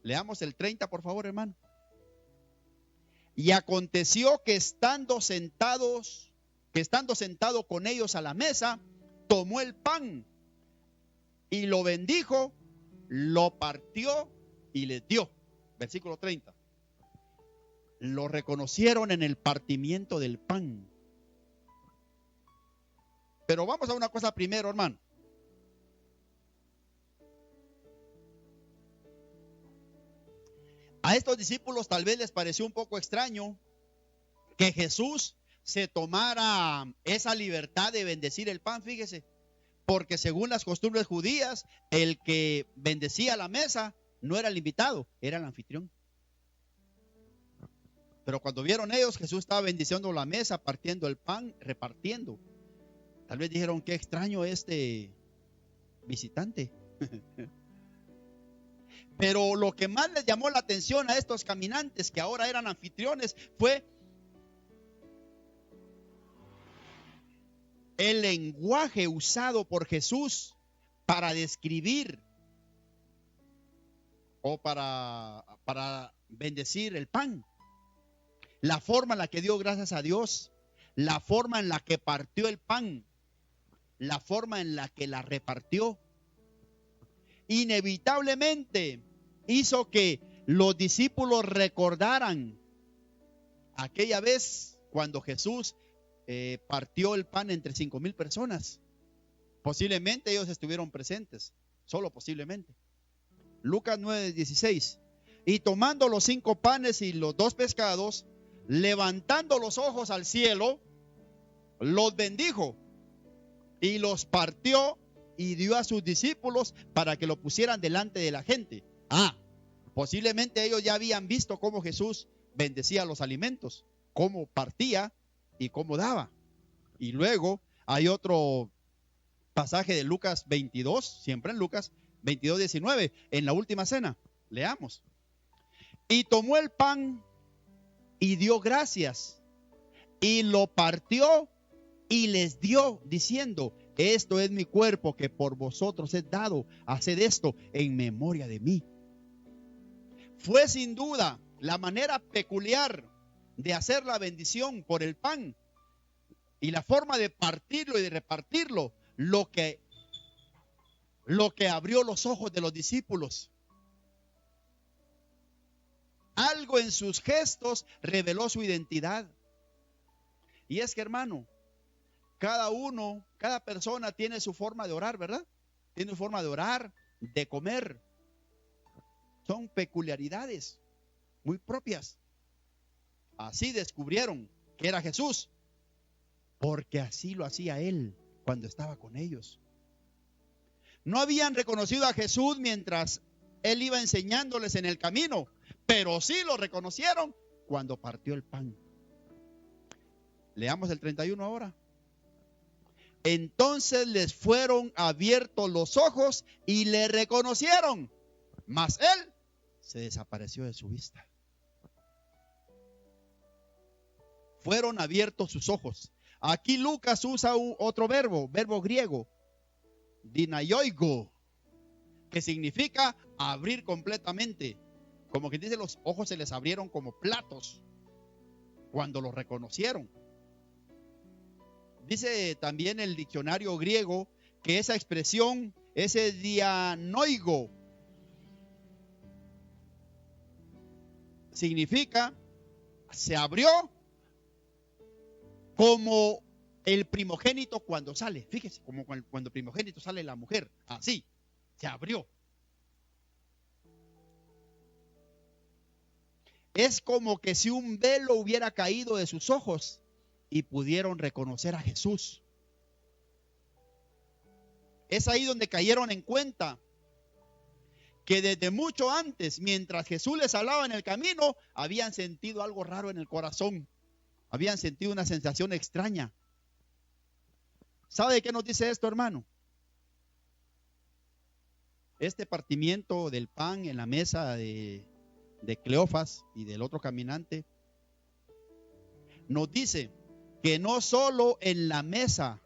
S4: Leamos el 30, por favor, hermano. Y aconteció que estando sentado con ellos a la mesa, tomó el pan y lo bendijo, lo partió y les dio. Versículo 30. Lo reconocieron en el partimiento del pan. Pero vamos a una cosa primero, hermano. A estos discípulos tal vez les pareció un poco extraño que Jesús se tomara esa libertad de bendecir el pan, fíjese, porque según las costumbres judías, el que bendecía la mesa no era el invitado, era el anfitrión. Pero cuando vieron ellos, Jesús estaba bendiciendo la mesa, partiendo el pan, repartiendo. Tal vez dijeron, qué extraño este visitante. Pero lo que más les llamó la atención a estos caminantes, que ahora eran anfitriones, fue el lenguaje usado por Jesús para describir o para bendecir el pan. La forma en la que dio gracias a Dios, la forma en la que partió el pan, la forma en la que la repartió, inevitablemente hizo que los discípulos recordaran aquella vez cuando Jesús partió el pan entre 5,000 personas. Posiblemente ellos estuvieron presentes, solo posiblemente. Lucas 9:16. Y tomando los 5 panes y los 2 pescados, levantando los ojos al cielo, los bendijo y los partió y dio a sus discípulos para que lo pusieran delante de la gente. Posiblemente ellos ya habían visto cómo Jesús bendecía los alimentos, cómo partía y cómo daba. Y luego hay otro pasaje de Lucas 22, siempre en Lucas 22:19, en la última cena. Leamos. Y tomó el pan y dio gracias y lo partió y les dio, diciendo: esto es mi cuerpo que por vosotros es dado, haced esto en memoria de mí. Fue sin duda la manera peculiar de hacer la bendición por el pan y la forma de partirlo y de repartirlo lo que abrió los ojos de los discípulos. Algo en sus gestos reveló su identidad. Y es que, hermano, cada persona tiene su forma de orar, ¿verdad? Tiene su forma de orar, de comer. Son peculiaridades muy propias. Así descubrieron que era Jesús, porque así lo hacía Él cuando estaba con ellos. No habían reconocido a Jesús mientras Él iba enseñándoles en el camino, pero sí lo reconocieron cuando partió el pan. Leamos el 31 ahora. Entonces les fueron abiertos los ojos y le reconocieron, mas Él se desapareció de su vista. fueron abiertos sus ojos. Aquí Lucas usa otro verbo griego, dinaioigo, que significa abrir completamente. Como que dice, los ojos se les abrieron como platos cuando los reconocieron. Dice también el diccionario griego que esa expresión, ese dianoigo, significa se abrió como el primogénito cuando sale. Fíjese, como cuando el primogénito sale la mujer, así, se abrió. Es como que si un velo hubiera caído de sus ojos y pudieron reconocer a Jesús. Es ahí donde cayeron en cuenta que desde mucho antes, mientras Jesús les hablaba en el camino, habían sentido algo raro en el corazón. Habían sentido una sensación extraña. ¿Sabe de qué nos dice esto, hermano? Este partimiento del pan en la mesa de Cleofas y del otro caminante nos dice que no solo en la mesa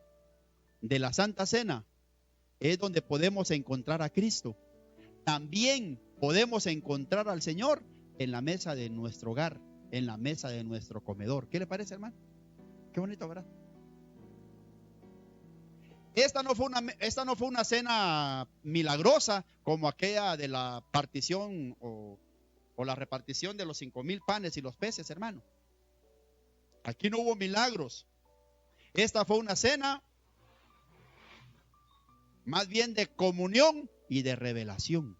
S4: de la Santa Cena es donde podemos encontrar a Cristo, también podemos encontrar al Señor en la mesa de nuestro hogar, en la mesa de nuestro comedor. ¿Qué le parece, hermano? Qué bonito, ¿verdad? Esta no fue una cena milagrosa como aquella de la partición o la repartición de los 5,000 panes y los peces, hermano. Aquí no hubo milagros. Esta fue una cena más bien de comunión y de revelación.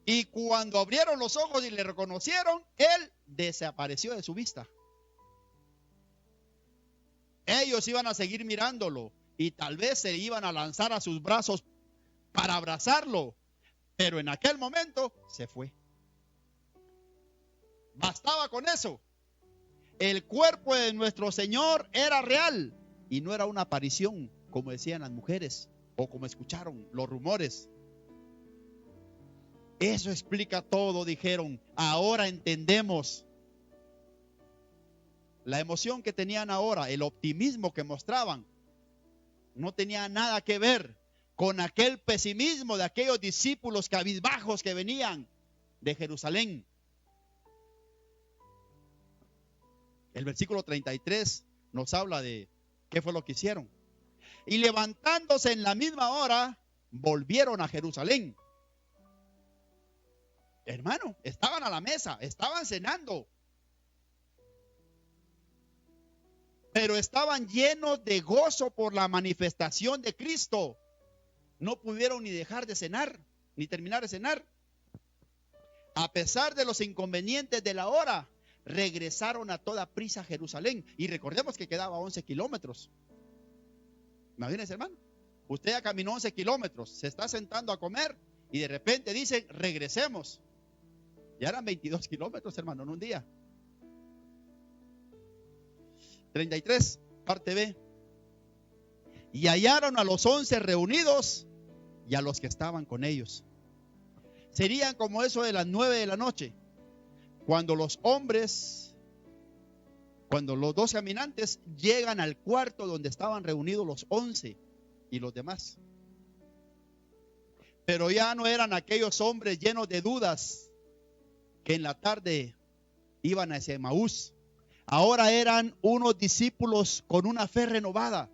S4: Y cuando abrieron los ojos y le reconocieron, él desapareció de su vista. Ellos iban a seguir mirándolo y tal vez se iban a lanzar a sus brazos para abrazarlo, pero en aquel momento se fue. Bastaba con eso. El cuerpo de nuestro Señor era real y no era una aparición, como decían las mujeres o como escucharon los rumores. Eso explica todo, dijeron. Ahora entendemos. La emoción que tenían ahora, el optimismo que mostraban, no tenía nada que ver con aquel pesimismo de aquellos discípulos cabizbajos que venían de Jerusalén. El versículo 33 nos habla de qué fue lo que hicieron. Y levantándose en la misma hora, volvieron a Jerusalén. Hermano, estaban a la mesa, estaban cenando, pero estaban llenos de gozo por la manifestación de Cristo. No pudieron ni dejar de cenar, ni terminar de cenar. A pesar de los inconvenientes de la hora, regresaron a toda prisa a Jerusalén. Y recordemos que quedaba 11 kilómetros. Imagínense, hermano, usted ya caminó 11 kilómetros, se está sentando a comer y de repente dicen, regresemos. Ya eran 22 kilómetros, hermano, en un día. 33, parte B. Y hallaron a los 11 reunidos y a los que estaban con ellos. Serían como eso de las 9 de la noche, cuando los dos caminantes llegan al cuarto donde estaban reunidos los 11 y los demás. Pero ya no eran aquellos hombres llenos de dudas que en la tarde iban hacia Emaús. Ahora eran unos discípulos con una fe renovada,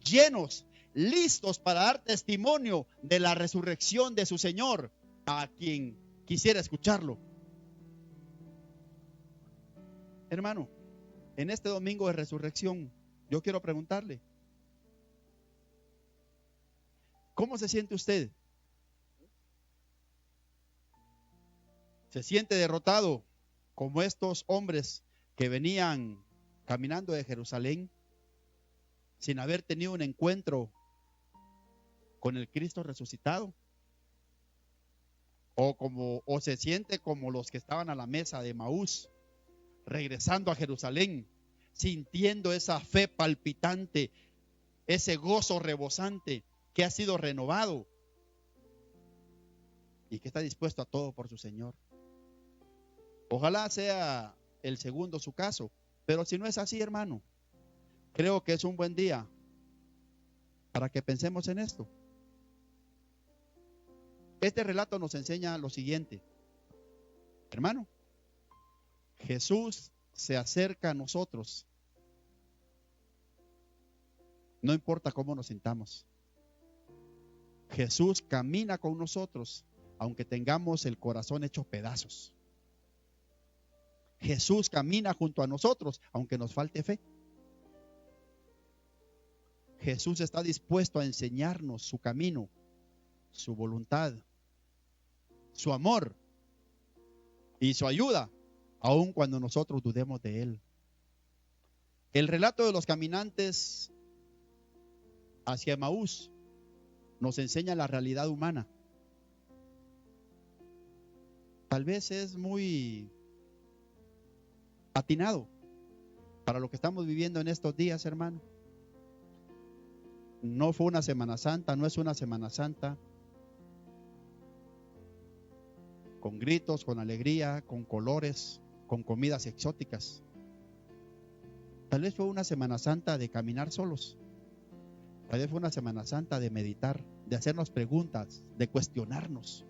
S4: llenos, listos para dar testimonio de la resurrección de su Señor a quien quisiera escucharlo. Hermano, en este domingo de resurrección, yo quiero preguntarle, ¿cómo se siente usted? ¿Se siente derrotado como estos hombres que venían caminando de Jerusalén sin haber tenido un encuentro con el Cristo resucitado? ¿O se siente como los que estaban a la mesa de Emaús, regresando a Jerusalén, sintiendo esa fe palpitante, ese gozo rebosante que ha sido renovado y que está dispuesto a todo por su Señor? Ojalá sea el segundo su caso. Pero si no es así, hermano, creo que es un buen día para que pensemos en esto. Este relato nos enseña lo siguiente. Hermano, Jesús se acerca a nosotros. No importa cómo nos sintamos. Jesús camina con nosotros, aunque tengamos el corazón hecho pedazos. Jesús camina junto a nosotros, aunque nos falte fe. Jesús está dispuesto a enseñarnos su camino, su voluntad, su amor y su ayuda, aun cuando nosotros dudemos de Él. El relato de los caminantes hacia Emaús nos enseña la realidad humana. Tal vez es muy atinado para lo que estamos viviendo en estos días, hermano. No fue una Semana Santa, no es una Semana Santa con gritos, con alegría, con colores, con comidas exóticas. Tal vez fue una Semana Santa de caminar solos. Tal vez fue una Semana Santa de meditar, de hacernos preguntas, de cuestionarnos,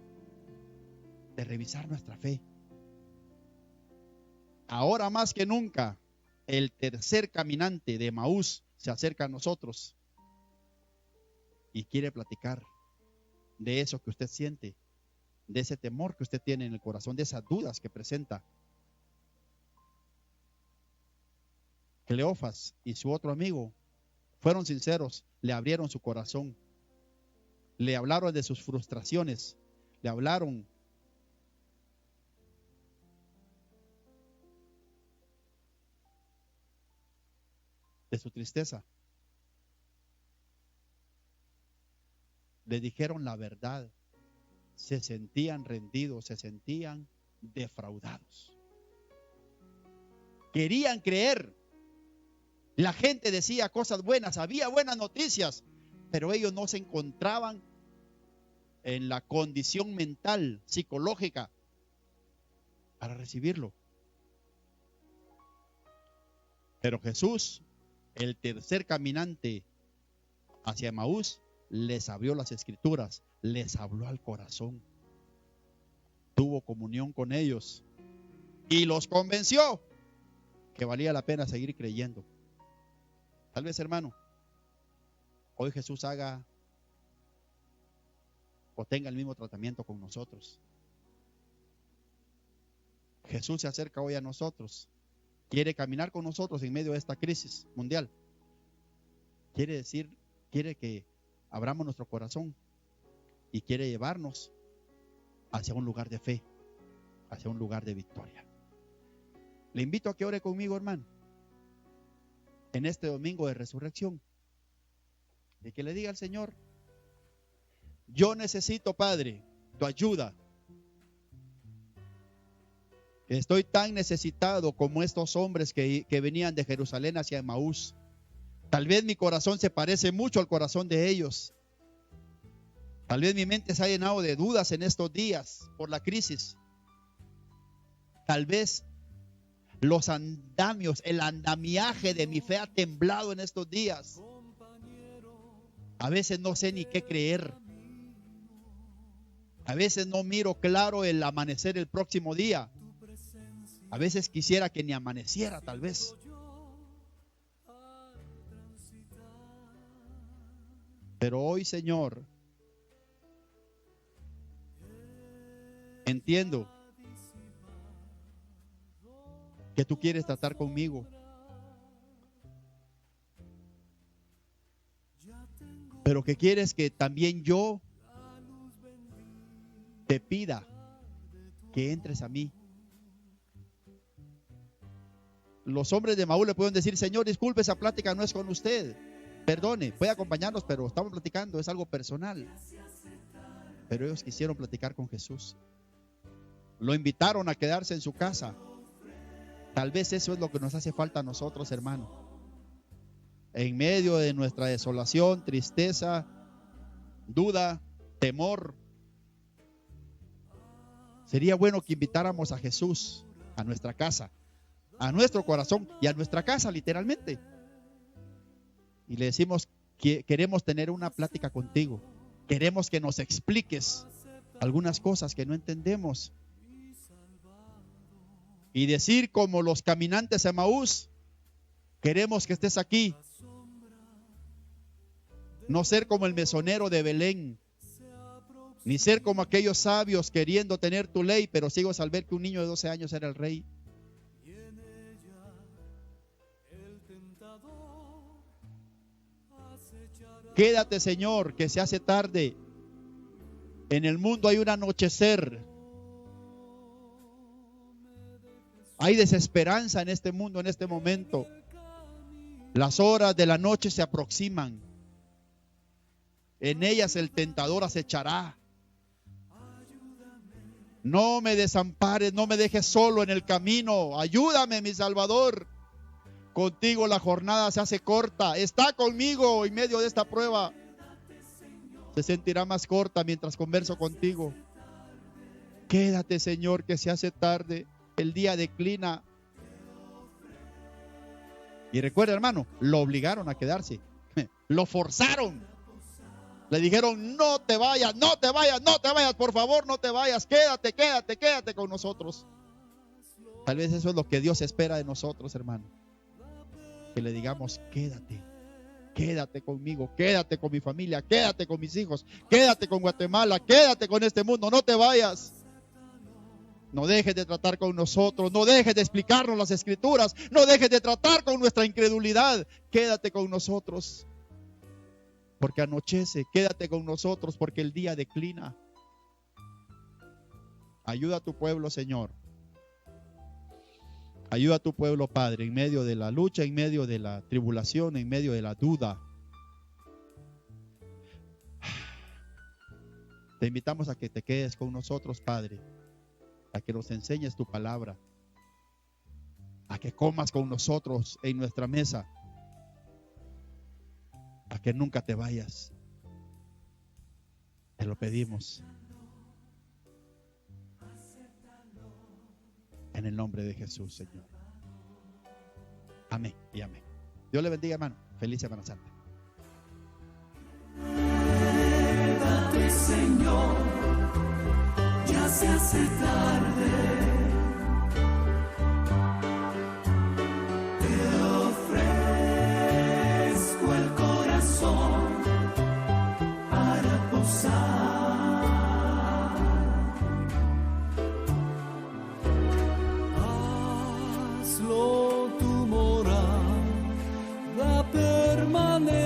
S4: de revisar nuestra fe. Ahora más que nunca, el tercer caminante de Emaús se acerca a nosotros y quiere platicar de eso que usted siente, de ese temor que usted tiene en el corazón, de esas dudas que presenta. Cleofas y su otro amigo fueron sinceros, le abrieron su corazón, le hablaron de sus frustraciones, le hablaron de su tristeza. Le dijeron la verdad, se sentían rendidos, se sentían defraudados. Querían creer. La gente decía cosas buenas, había buenas noticias, pero ellos no se encontraban en la condición mental, psicológica, para recibirlo. Pero Jesús, el tercer caminante hacia Emaús, les abrió las escrituras, les habló al corazón, tuvo comunión con ellos y los convenció que valía la pena seguir creyendo. Tal vez, hermano, hoy Jesús haga o tenga el mismo tratamiento con nosotros. Jesús se acerca hoy a nosotros, quiere caminar con nosotros en medio de esta crisis mundial. Quiere que abramos nuestro corazón y quiere llevarnos hacia un lugar de fe, hacia un lugar de victoria. Le invito a que ore conmigo, hermano, en este domingo de resurrección, y que le diga al Señor: yo necesito, Padre, tu ayuda. Estoy tan necesitado como estos hombres que venían de Jerusalén hacia Emaús. Tal vez mi corazón se parece mucho al corazón de ellos. Tal vez mi mente se ha llenado de dudas en estos días por la crisis. Tal vez los andamios, el andamiaje de mi fe ha temblado en estos días. A veces no sé ni qué creer. A veces no miro claro el amanecer el próximo día. A veces quisiera que ni amaneciera, tal vez. Pero hoy, Señor, entiendo que tú quieres tratar conmigo, pero que quieres que también yo te pida que entres a mí. Los hombres de Emaús le pueden decir: Señor, disculpe, esa plática no es con usted, perdone, puede acompañarnos, pero estamos platicando, es algo personal. Pero ellos quisieron platicar con Jesús, lo invitaron a quedarse en su casa. Tal vez eso es lo que nos hace falta a nosotros, hermano. En medio de nuestra desolación, tristeza, duda, temor, sería bueno que invitáramos a Jesús a nuestra casa, a nuestro corazón y a nuestra casa, literalmente. Y le decimos que queremos tener una plática contigo. Queremos que nos expliques algunas cosas que no entendemos. Y decir como los caminantes de Emaús, queremos que estés aquí. No ser como el mesonero de Belén, ni ser como aquellos sabios queriendo tener tu ley, pero ciegos al ver que un niño de 12 años era el rey. Quédate, Señor, que se hace tarde. En el mundo hay un anochecer. Hay desesperanza en este mundo, en este momento. Las horas de la noche se aproximan. En ellas el tentador acechará. No me desampares, no me dejes solo en el camino. Ayúdame, mi Salvador. Contigo la jornada se hace corta. Está conmigo en medio de esta prueba. Se sentirá más corta mientras converso contigo. Quédate, Señor, que se hace tarde. El día declina. Y recuerda, hermano, lo obligaron a quedarse. Lo forzaron. Le dijeron, no te vayas, no te vayas, no te vayas, por favor, no te vayas. Quédate, quédate, quédate con nosotros. Tal vez eso es lo que Dios espera de nosotros, hermano. Que le digamos, quédate, quédate conmigo, quédate con mi familia, quédate con mis hijos, quédate con Guatemala, quédate con este mundo, no te vayas. No dejes de tratar con nosotros, no dejes de explicarnos las escrituras, no dejes de tratar con nuestra incredulidad. Quédate con nosotros, porque anochece, quédate con nosotros, porque el día declina. Ayuda a tu pueblo, Señor. Ayuda a tu pueblo, Padre, en medio de la lucha, en medio de la tribulación, en medio de la duda. Te invitamos a que te quedes con nosotros, Padre, a que nos enseñes tu palabra, a que comas con nosotros en nuestra mesa, a que nunca te vayas. Te lo pedimos en el nombre de Jesús, Señor. Amén y amén. Dios le bendiga, hermano. Feliz Semana Santa.
S2: Quédate, Señor, ya se hace tarde. Te ofrezco el corazón para posar. Hazlo tu morada permanente.